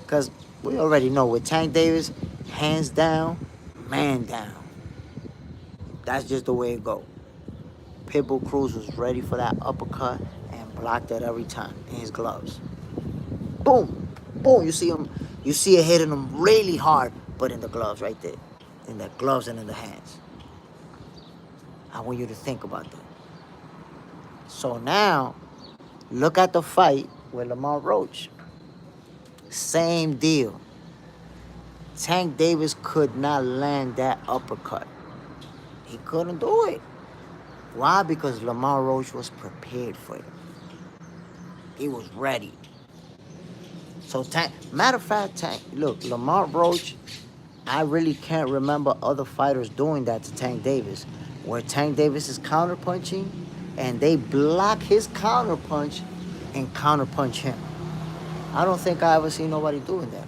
Because we already know with Tank Davis, hands down, man down. That's just the way it go. Pitbull Cruz was ready for that uppercut and blocked it every time in his gloves. Boom, boom. You see it hitting him really hard, but in the gloves right there. In the gloves and in the hands. I want you to think about that. So now, look at the fight with Lamar Roach. Same deal. Tank Davis could not land that uppercut. He couldn't do it. Why? Because Lamar Roach was prepared for it. He was ready. So Tank, matter of fact, Tank, look, Lamar Roach, I really can't remember other fighters doing that to Tank Davis, where Tank Davis is counterpunching and they block his counterpunch and counterpunch him. I don't think I ever seen nobody doing that.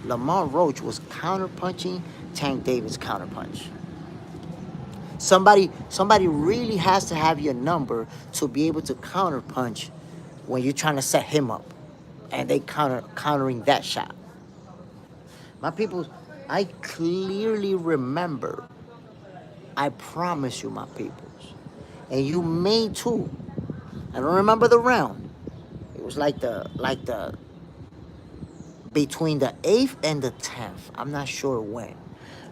Lamar Roach was counterpunching Tank Davis' counterpunch. Somebody really has to have your number to be able to counterpunch when you're trying to set him up. And they countering that shot. My people, I clearly remember, I promise you, my peoples, and you may too. I don't remember the round. It was like the between the 8th and the 10th. I'm not sure when.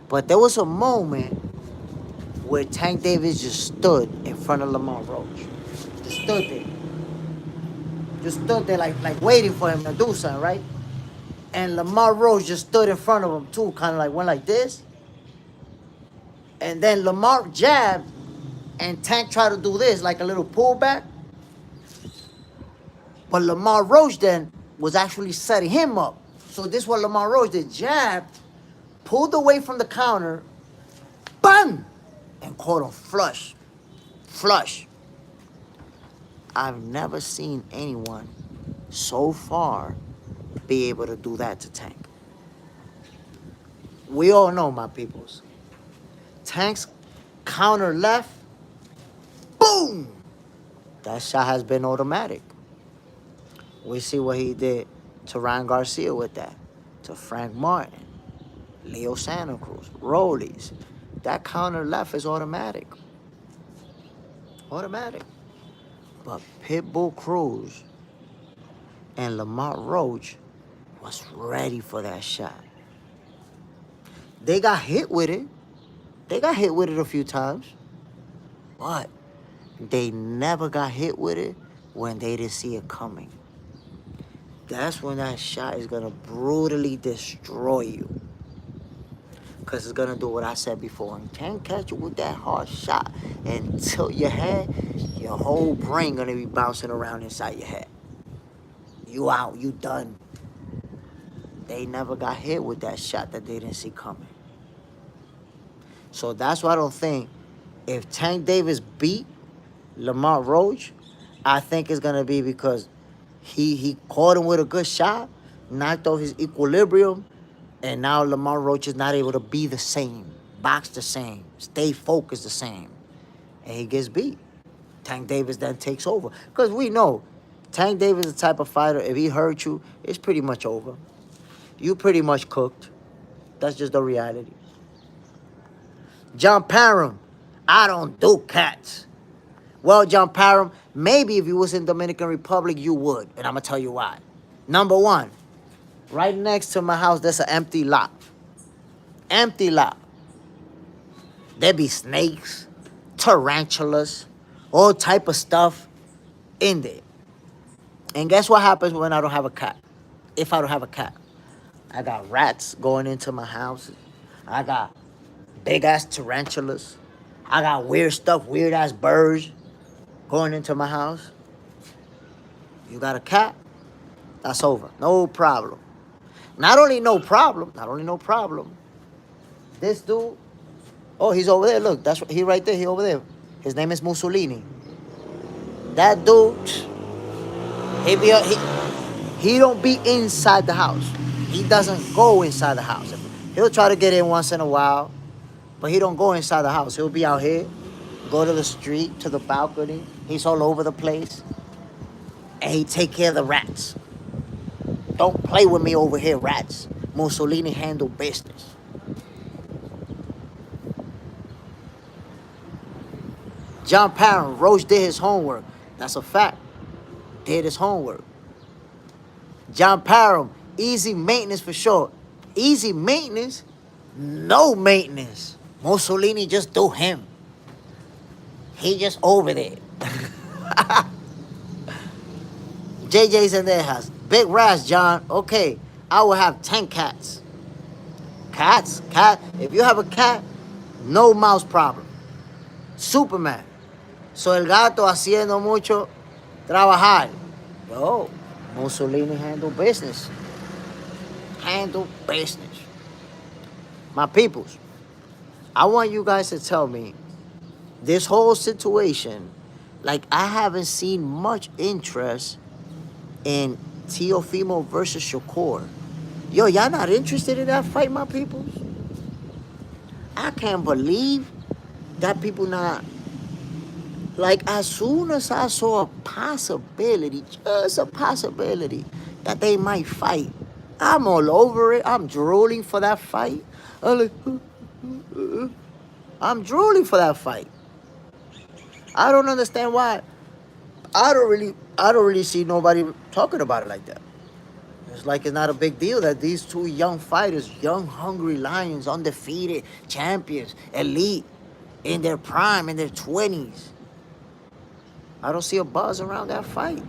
But there was a moment where Tank Davis just stood in front of Lamar Roach. Just stood there. Just stood there like waiting for him to do something, right? And Lamar Roach just stood in front of him too, kind of like went like this. And then Lamar jabbed, and Tank tried to do this, like a little pullback. But Lamar Roach then was actually setting him up. So this is what Lamar Roach did. Jabbed, pulled away from the counter, bang! And caught him flush. Flush. I've never seen anyone so far be able to do that to Tank. We all know, my peoples. Tank's counter left, boom! That shot has been automatic. We see what he did to Ryan Garcia with that, to Frank Martin, Leo Santa Cruz, Rollies. That counter left is automatic. Automatic. But Pitbull Cruz and Lamar Roach was ready for that shot. They got hit with it. They got hit with it a few times. But they never got hit with it when they didn't see it coming. That's when that shot is going to brutally destroy you. Because it's going to do what I said before. You can't catch you with that hard shot and tilt your head, your whole brain going to be bouncing around inside your head. You out. You done. They never got hit with that shot that they didn't see coming. So that's why I don't think if Tank Davis beat Lamar Roach, I think it's going to be because he caught him with a good shot, knocked off his equilibrium, and now Lamar Roach is not able to be the same. box the same, stay focused the same, and he gets beat. Tank Davis then takes over. Because we know Tank Davis is the type of fighter, if he hurt you, it's pretty much over. You pretty much cooked. That's just the reality. John Parham, I don't do cats. Well, John Parham, maybe if you was in Dominican Republic, you would. And I'm going to tell you why. Number one, right next to my house, there's an empty lot. Empty lot. There be snakes, tarantulas, all type of stuff in there. And guess what happens when I don't have a cat? If I don't have a cat. I got rats going into my house. I got big-ass tarantulas. I got weird stuff, weird-ass birds going into my house. You got a cat? That's over. No problem. Not only no problem. This dude, oh, he's over there. Look, that's he right there. He over there. His name is Mussolini. That dude, he don't be inside the house. He doesn't go inside the house. He'll try to get in once in a while, but he don't go inside the house. He'll be out here, go to the street, to the balcony. He's all over the place, and he take care of the rats. Don't play with me over here, rats. Mussolini handle business. John Parham, Roach did his homework. That's a fact. Did his homework. John Parham, easy maintenance for sure. Easy maintenance? No maintenance. Mussolini just do him. He just over there. JJ's in their house. Big rats, John. Okay, I will have 10 cats. Cats? Cat? If you have a cat, no mouse problem. Superman. So el gato haciendo mucho trabajar. Yo, Mussolini handle business. Handle business. My peoples, I want you guys to tell me this whole situation, like I haven't seen much interest in Teofimo versus Shakur. Yo, y'all not interested in that fight, my peoples? I can't believe that people not. Like, as soon as I saw a possibility, just a possibility, that they might fight, I'm all over it. I'm drooling for that fight. I'm drooling for that fight. I don't understand why. I don't really see nobody talking about it like that. It's like it's not a big deal that these two young fighters, young, hungry lions, undefeated champions, elite, in their prime, in their 20s. I don't see a buzz around that fight.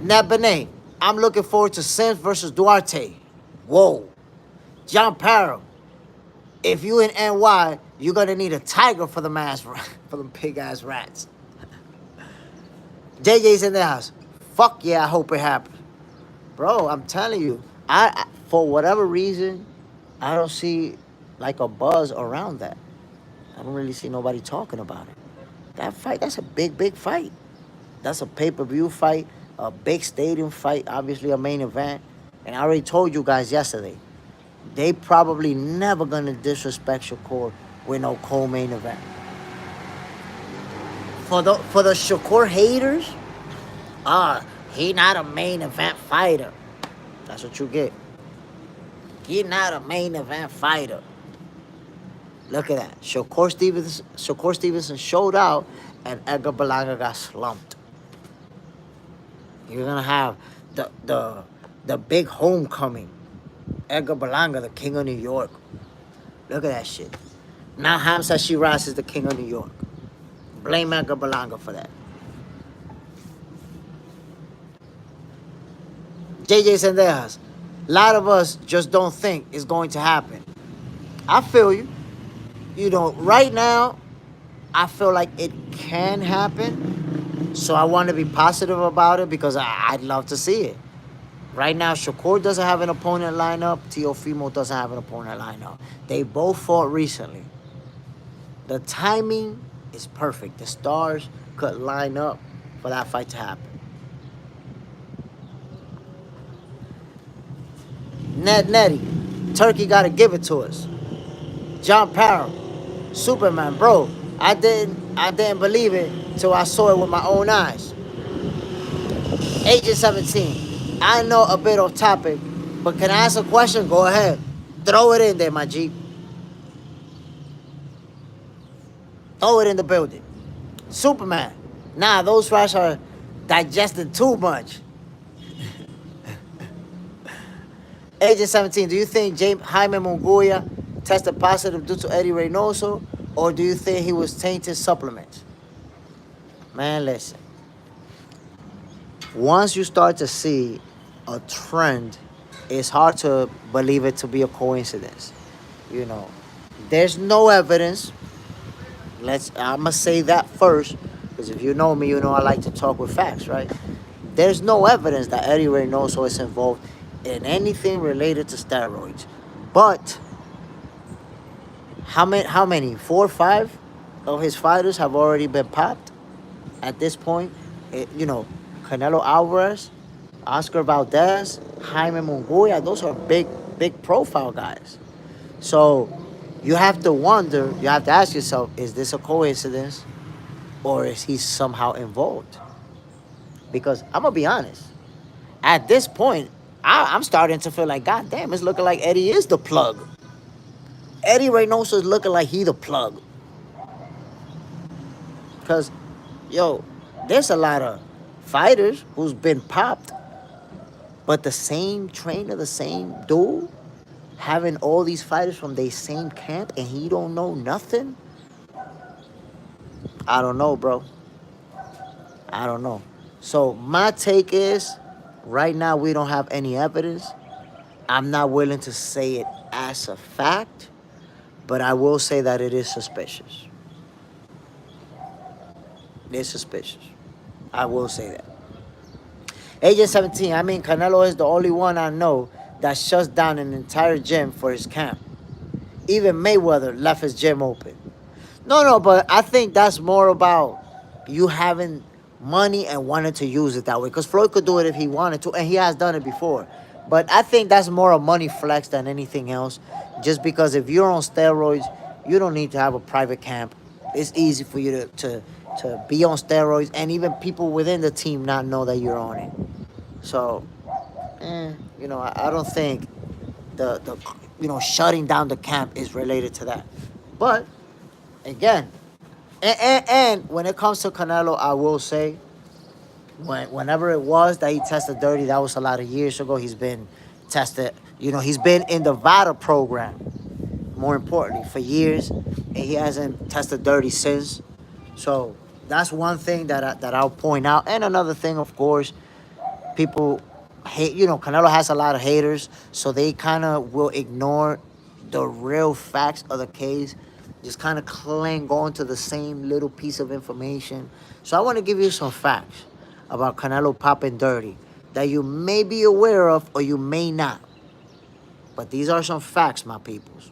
Nebene, I'm looking forward to Sims versus Duarte. Whoa. John Parham, if you in NY, you're going to need a tiger for the mass, for them big-ass rats. JJ's in the house. Fuck yeah, I hope it happens. Bro, I'm telling you, I for whatever reason, I don't see like a buzz around that. I don't really see nobody talking about it. That fight, that's a big, big fight. That's a pay-per-view fight, a big stadium fight, obviously a main event. And I already told you guys yesterday, they probably never gonna disrespect Shakur with no co-main event. For the Shakur haters, he not a main event fighter. That's what you get. He not a main event fighter. Look at that. Shakur Stevenson showed out, and Edgar Berlanga got slumped. You're gonna have the big homecoming. Edgar Berlanga, the king of New York. Look at that shit. Now Hamza Shiraz is the king of New York. Blame Edgar Berlanga for that. JJ Sendejas. A lot of us just don't think it's going to happen. I feel you. You know, right now, I feel like it can happen. So I want to be positive about it because I'd love to see it. Right now, Shakur doesn't have an opponent lineup. Teofimo doesn't have an opponent lineup. They both fought recently. The timing is perfect. The stars could line up for that fight to happen. Nettie, Turkey gotta give it to us. John Parham, Superman, bro. I didn't believe it till I saw it with my own eyes. Agent 17. I know a bit off topic, but can I ask a question? Go ahead. Throw it in there, my G. Throw it in the building. Superman. Nah, those fries are digested too much. Agent 17, do you think Jaime Munguia tested positive due to Eddie Reynoso, or do you think he was tainted supplements? Man, listen. Once you start to see a trend, it's hard to believe it to be a coincidence. You know, there's no evidence. I'm gonna say that first, because if you know me, you know I like to talk with facts, right? There's no evidence that Eddie Reynoso is involved in anything related to steroids. But how many? 4 or 5 of his fighters have already been popped at this point. Canelo Alvarez, Oscar Valdez, Jaime Munguia, those are big profile guys. So you have to ask yourself, is this a coincidence or is he somehow involved? Because I'm going to be honest, at this point, I'm starting to feel like, God damn, it's looking like Eddie is the plug. Eddie Reynoso is looking like he the plug. Because, there's a lot of fighters who's been popped, but the same trainer, the same dude, having all these fighters from the same camp and he don't know nothing? I don't know, bro. I don't know. So my take is, right now we don't have any evidence. I'm not willing to say it as a fact, but I will say that it is suspicious. It's suspicious. I will say that. Agent 17, I mean, Canelo is the only one I know that shuts down an entire gym for his camp. Even Mayweather left his gym open. No, but I think that's more about you having money and wanting to use it that way. Because Floyd could do it if he wanted to, and he has done it before. But I think that's more a money flex than anything else. Just because if you're on steroids, you don't need to have a private camp. It's easy for you to be on steroids, and even people within the team not know that you're on it. So, I don't think the shutting down the camp is related to that. But again, and when it comes to Canelo, I will say, whenever it was that he tested dirty, that was a lot of years ago. He's been tested. He's been in the VADA program, more importantly, for years, and he hasn't tested dirty since. So that's one thing that I'll point out. And another thing, of course, people hate. Canelo has a lot of haters, so they kind of will ignore the real facts of the case. Just kind of cling on to the same little piece of information. So I want to give you some facts about Canelo popping dirty that you may be aware of or you may not. But these are some facts, my peoples.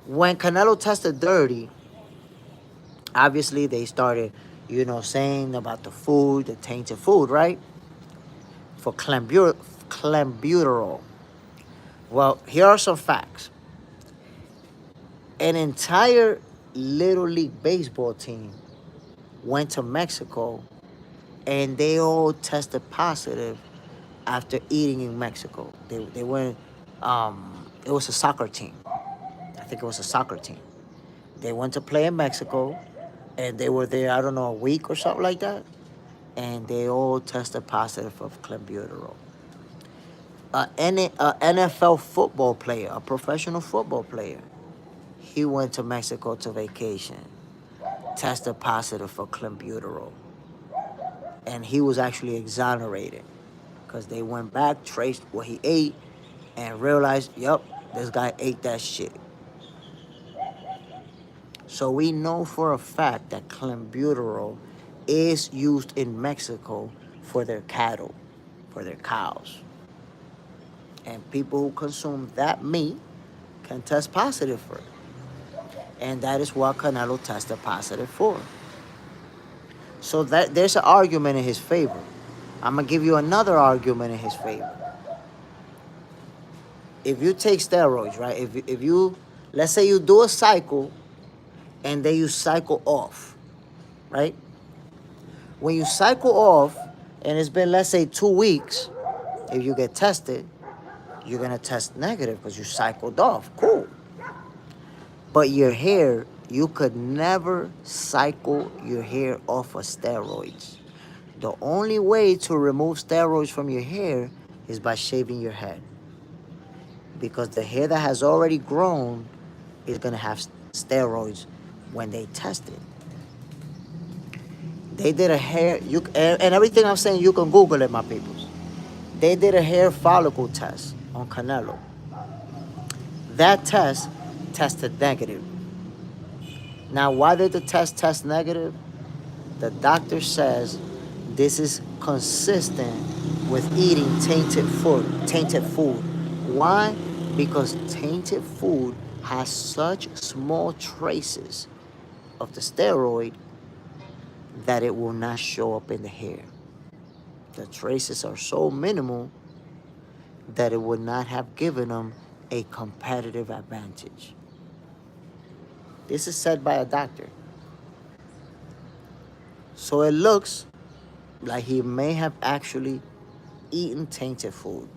When Canelo tested dirty, obviously they started, saying about the food, the tainted food, right? For clenbuterol. Well, here are some facts. An entire Little League baseball team went to Mexico and they all tested positive after eating in Mexico. They went, it was a soccer team. I think it was a soccer team. They went to play in Mexico and they were there, I don't know, a week or something like that. And they all tested positive of clenbuterol. An NFL football player, a professional football player, he went to Mexico to vacation, tested positive for clenbuterol. And he was actually exonerated because they went back, traced what he ate, and realized, yep, this guy ate that shit. So we know for a fact that clenbuterol is used in Mexico for their cattle, for their cows. And people who consume that meat can test positive for it. And that is what Canelo tested positive for. So that there's an argument in his favor. I'm going to give you another argument in his favor. if you take steroids, right? If you, let's say you do a cycle and then you cycle off, right? When you cycle off and it's been, let's say, 2 weeks, if you get tested, you're gonna test negative because you cycled off. Cool. But your hair, you could never cycle your hair off of steroids. The only way to remove steroids from your hair is by shaving your head. Because the hair that has already grown is gonna have steroids when they test it. They did a hair, and everything I'm saying, you can Google it, my peoples. They did a hair follicle test on Canelo. That test tested negative. Now, why did the test negative? The doctor says this is consistent with eating tainted food. Why? Because tainted food has such small traces of the steroid that it will not show up in the hair. The traces are so minimal that it would not have given them a competitive advantage. This is said by a doctor. So it looks like he may have actually eaten tainted food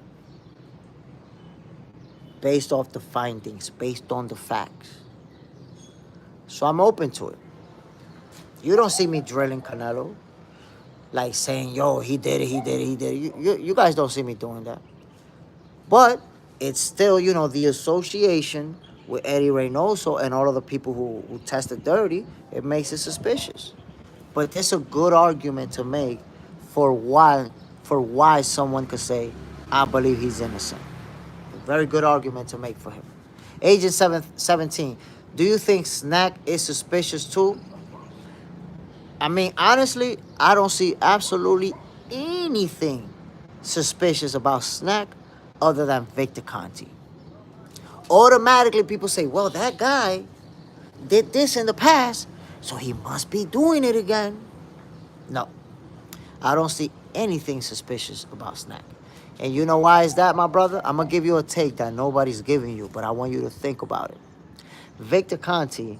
based off the findings, based on the facts. So I'm open to it. You don't see me drilling Canelo, like saying, yo, he did it. You guys don't see me doing that. But it's still, the association with Eddie Reynoso and all of the people who tested dirty, it makes it suspicious. But it's a good argument to make for why someone could say, I believe he's innocent. A very good argument to make for him. Agent 17, do you think Snack is suspicious too? I mean, honestly, I don't see absolutely anything suspicious about Snack other than Victor Conti. Automatically, people say, well, that guy did this in the past, so he must be doing it again. No, I don't see anything suspicious about Snack. And you know why is that, my brother? I'm going to give you a take that nobody's giving you, but I want you to think about it. Victor Conti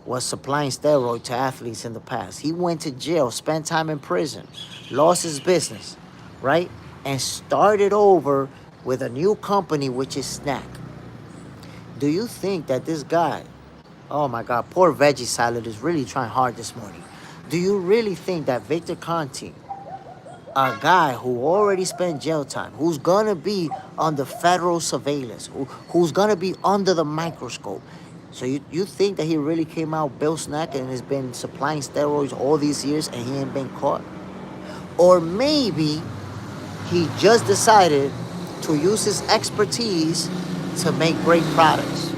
was supplying steroids to athletes in the past. He went to jail, spent time in prison, lost his business, right? And started over with a new company, which is Snack. Do you think that this guy, oh my God, poor veggie salad is really trying hard this morning. Do you really think that Victor Conti, a guy who already spent jail time, who's gonna be under federal surveillance, who's gonna be under the microscope, so you think that he really came out Bill Snack and has been supplying steroids all these years and he ain't been caught? Or maybe he just decided to use his expertise to make great products.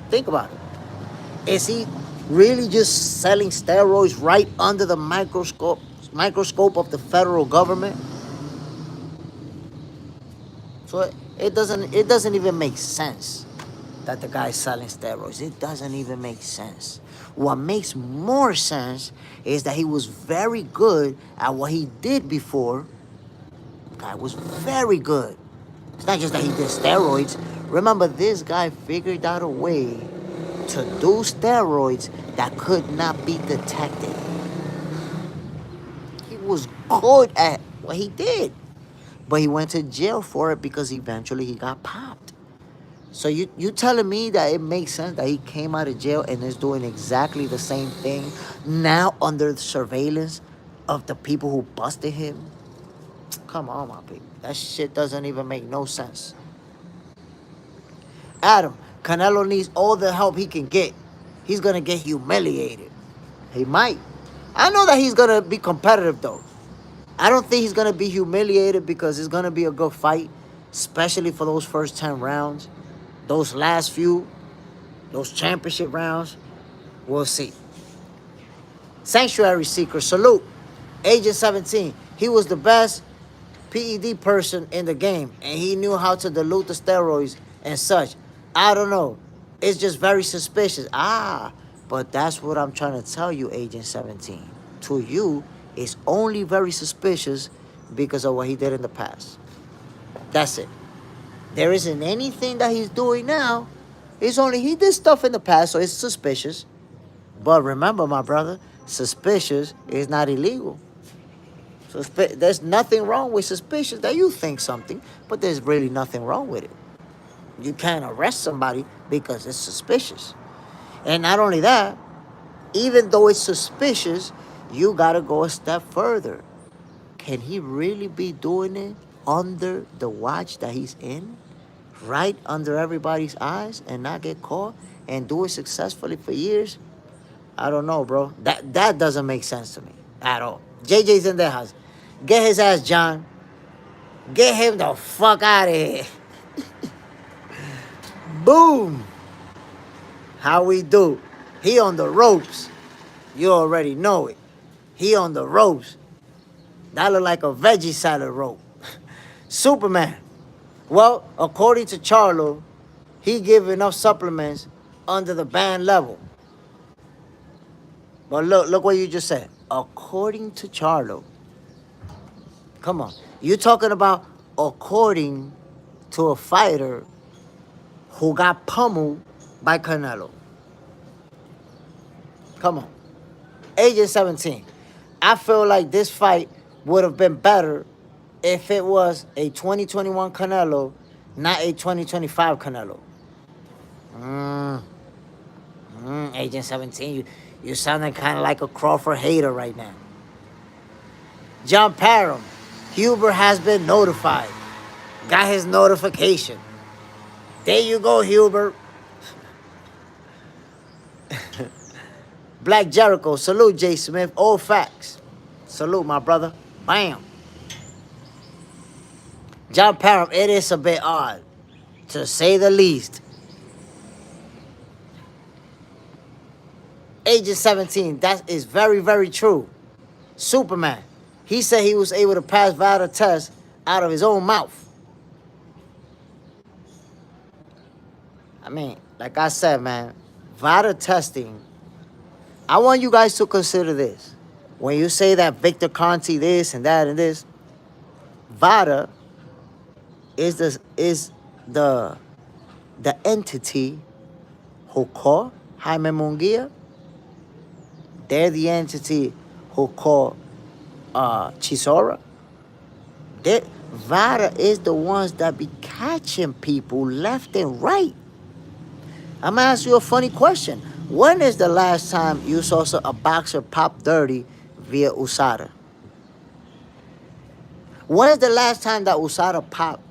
Think about it. Is he really just selling steroids right under the microscope of the federal government? So it doesn't even make sense that the guy's selling steroids. It doesn't even make sense. What makes more sense is that he was very good at what he did before. The guy was very good. It's not just that he did steroids. Remember, this guy figured out a way to do steroids that could not be detected. He was good at what he did. But he went to jail for it because eventually he got popped. So you telling me that it makes sense that he came out of jail and is doing exactly the same thing now under the surveillance of the people who busted him? Come on, my people. That shit doesn't even make no sense. Adam, Canelo needs all the help he can get. He's going to get humiliated. He might. I know that he's going to be competitive, though. I don't think he's going to be humiliated because it's going to be a good fight, especially for those first 10 rounds. Those last few, those championship rounds, we'll see. Sanctuary Seeker, salute. Agent 17, he was the best PED person in the game, and he knew how to dilute the steroids and such. I don't know. It's just very suspicious. But that's what I'm trying to tell you, Agent 17. To you, it's only very suspicious because of what he did in the past. That's it. There isn't anything that he's doing now. He did stuff in the past, so it's suspicious. But remember, my brother, suspicious is not illegal. There's nothing wrong with suspicious that you think something, but there's really nothing wrong with it. You can't arrest somebody because it's suspicious. And not only that, even though it's suspicious, you gotta go a step further. Can he really be doing it under the watch that he's in? Right under everybody's eyes and not get caught and do it successfully for years? I don't know, bro. That doesn't make sense to me at all. JJ's in the house. Get his ass, John. Get him the fuck out of here. Boom. How we do? He on the ropes. You already know it. He on the ropes. That look like a veggie salad rope. Superman. Well, according to Charlo, he give enough supplements under the ban level. But look what you just said. According to Charlo. Come on. You're talking about according to a fighter who got pummeled by Canelo. Come on. Agent 17. I feel like this fight would have been better if it was a 2021 Canelo, not a 2025 Canelo. Agent 17, you sounding kind of like a Crawford hater right now. John Parham, Huber has been notified. Got his notification. There you go, Huber. Black Jericho, salute Jay Smith, old facts. Salute, my brother. Bam. John Parham, it is a bit odd, to say the least. Agent 17, that is very, very true. Superman, he said he was able to pass VADA test out of his own mouth. I mean, like I said, man, VADA testing, I want you guys to consider this. When you say that Victor Conti this and that and this, VADA is the entity who called Jaime Munguia. They're the entity who called Chisora. VADA is the ones that be catching people left and right. I'm gonna ask you a funny question. When is the last time you saw a boxer pop dirty via USADA? When is the last time that USADA popped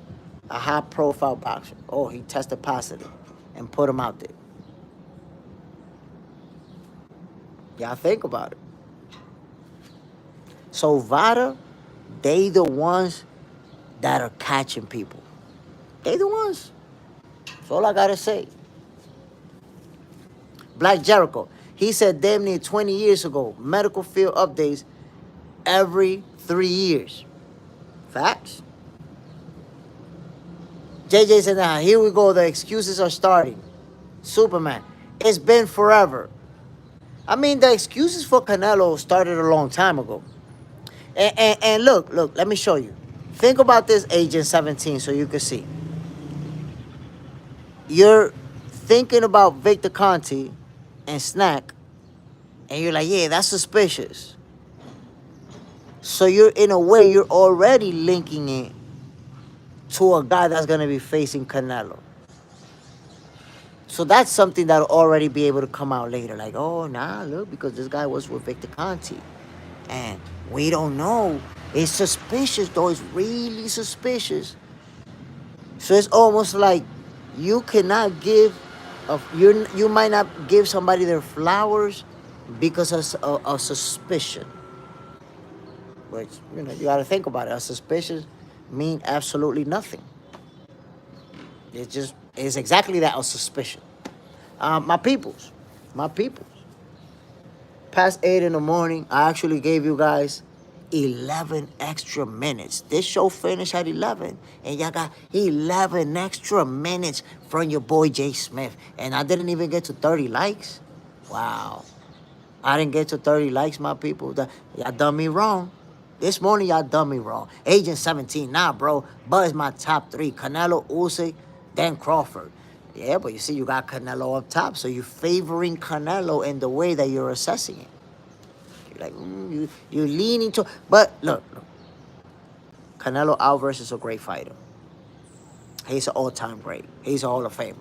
a high-profile boxer? Oh, he tested positive and put him out there. Y'all think about it. So VADA, they the ones that are catching people. They the ones. That's all I gotta say. Black Jericho, he said damn near 20 years ago, medical field updates every 3 years. Facts. JJ said, now here we go, the excuses are starting. Superman, it's been forever. I mean, the excuses for Canelo started a long time ago. And look, let me show you. Think about this, Agent 17, so you can see. You're thinking about Victor Conti and Snack, and you're like, yeah, that's suspicious. So you're, in a way, you're already linking it to a guy that's going to be facing Canelo. So that's something that'll already be able to come out later. Like, oh, nah, look, because this guy was with Victor Conti. And we don't know. It's suspicious, though. It's really suspicious. So it's almost like you cannot give, you might not give somebody their flowers because of suspicion. Which, you know, you got to think about it. A suspicion mean absolutely nothing. It's exactly that, a suspicion. My peoples. Past 8 in the morning, I actually gave you guys 11 extra minutes. This show finished at 11, and y'all got 11 extra minutes from your boy Jay Smith. And I didn't even get to 30 likes. Wow. I didn't get to 30 likes, my people. Y'all done me wrong. This morning, y'all done me wrong. Agent 17, nah, bro. Buzz my top three. Canelo, Usyk, then Crawford. Yeah, but you see, you got Canelo up top, so you're favoring Canelo in the way that you're assessing it. You're like, you're leaning to. But look, Canelo Alvarez is a great fighter. He's an all-time great. He's a Hall of Famer.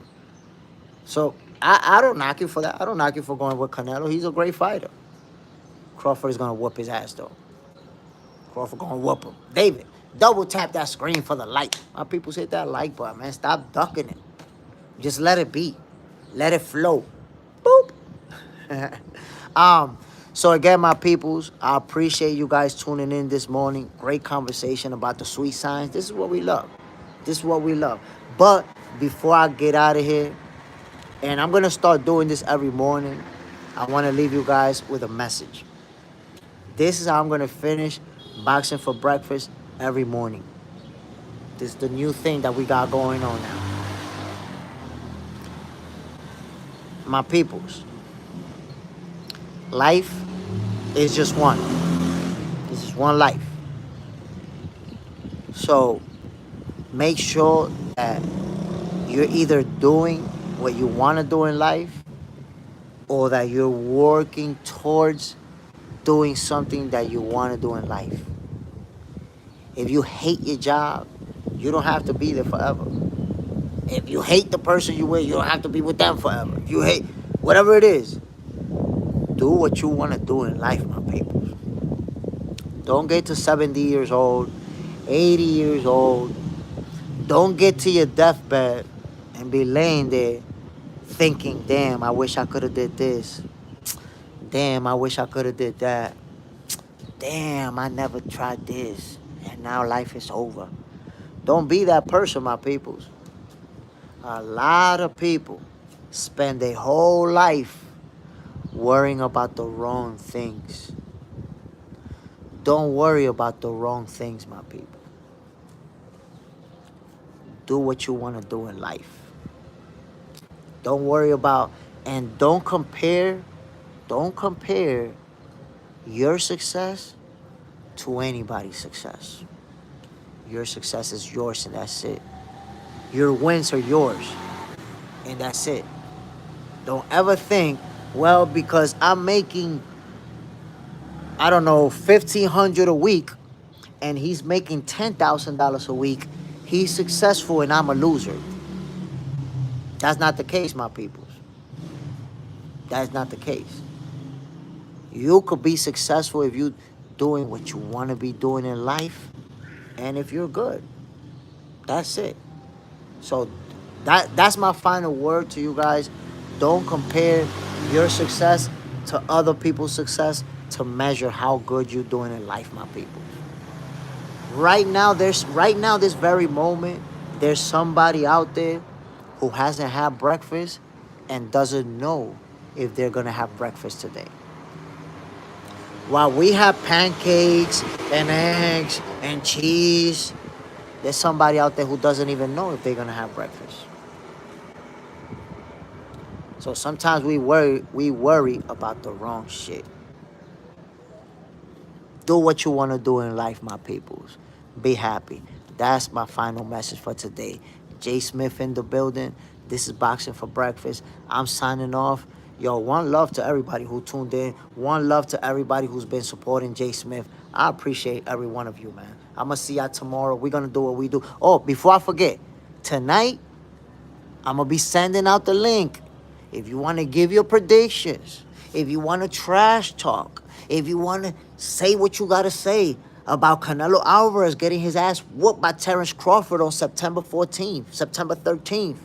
So I don't knock you for that. I don't knock you for going with Canelo. He's a great fighter. Crawford is gonna whoop his ass though. Crawford gonna whoop him. David, double tap that screen for the like. My people hit that like button, man. Stop ducking it. Just let it be. Let it flow. Boop. So again, my peoples, I appreciate you guys tuning in this morning. Great conversation about the sweet science. This is what we love. This is what we love. But before I get out of here, and I'm gonna start doing this every morning, I want to leave you guys with a message. This is how I'm gonna finish boxing for breakfast every morning. This is the new thing that we got going on now. My peoples, life is just one. This is one life. So make sure that you're either doing what you want to do in life or that you're working towards doing something that you want to do in life. If you hate your job, you don't have to be there forever. If you hate the person you with, you don't have to be with them forever. If you hate whatever it is, do what you want to do in life, my people. Don't get to 70 years old, 80 years old. Don't get to your deathbed and be laying there thinking, damn, I wish I could have did this. Damn, I wish I could have did that. Damn, I never tried this. And now life is over. Don't be that person, my peoples. A lot of people spend their whole life worrying about the wrong things. Don't worry about the wrong things, my people. Do what you want to do in life. Don't worry about, and don't compare your success to anybody's success. Your success is yours and that's it. Your wins are yours and that's it. Don't ever think, well, because I'm making, I don't know, $1,500 a week and he's making $10,000 a week, he's successful and I'm a loser. That's not the case, my peoples. That's not the case. You could be successful if you're doing what you want to be doing in life and if you're good. That's it. So that's my final word to you guys. Don't compare your success to other people's success to measure how good you're doing in life, my people. Right now, this very moment, there's somebody out there who hasn't had breakfast and doesn't know if they're gonna have breakfast today. While we have pancakes and eggs and cheese, there's somebody out there who doesn't even know if they're gonna have breakfast. So sometimes we worry about the wrong shit. Do what you want to do in life, my peoples. Be happy. That's my final message for today. Jay Smith in the building. This is Boxing for Breakfast. I'm signing off. Yo, one love to everybody who tuned in. One love to everybody who's been supporting Jay Smith. I appreciate every one of you, man. I'm going to see y'all tomorrow. We're going to do what we do. Oh, before I forget, tonight, I'm going to be sending out the link. If you want to give your predictions, if you want to trash talk, if you want to say what you got to say about Canelo Alvarez getting his ass whooped by Terrence Crawford on September 14th, September 13th,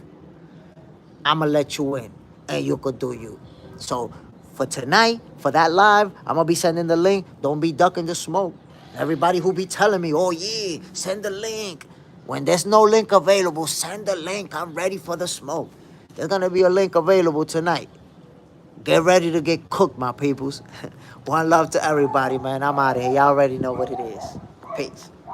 I'm going to let you in and you could do you. So for tonight, for that live, I'm going to be sending the link. Don't be ducking the smoke. Everybody who be telling me, oh yeah, send the link. When there's no link available, send the link. I'm ready for the smoke. There's going to be a link available tonight. Get ready to get cooked, my peoples. One love to everybody, man. I'm out of here. Y'all already know what it is. Peace.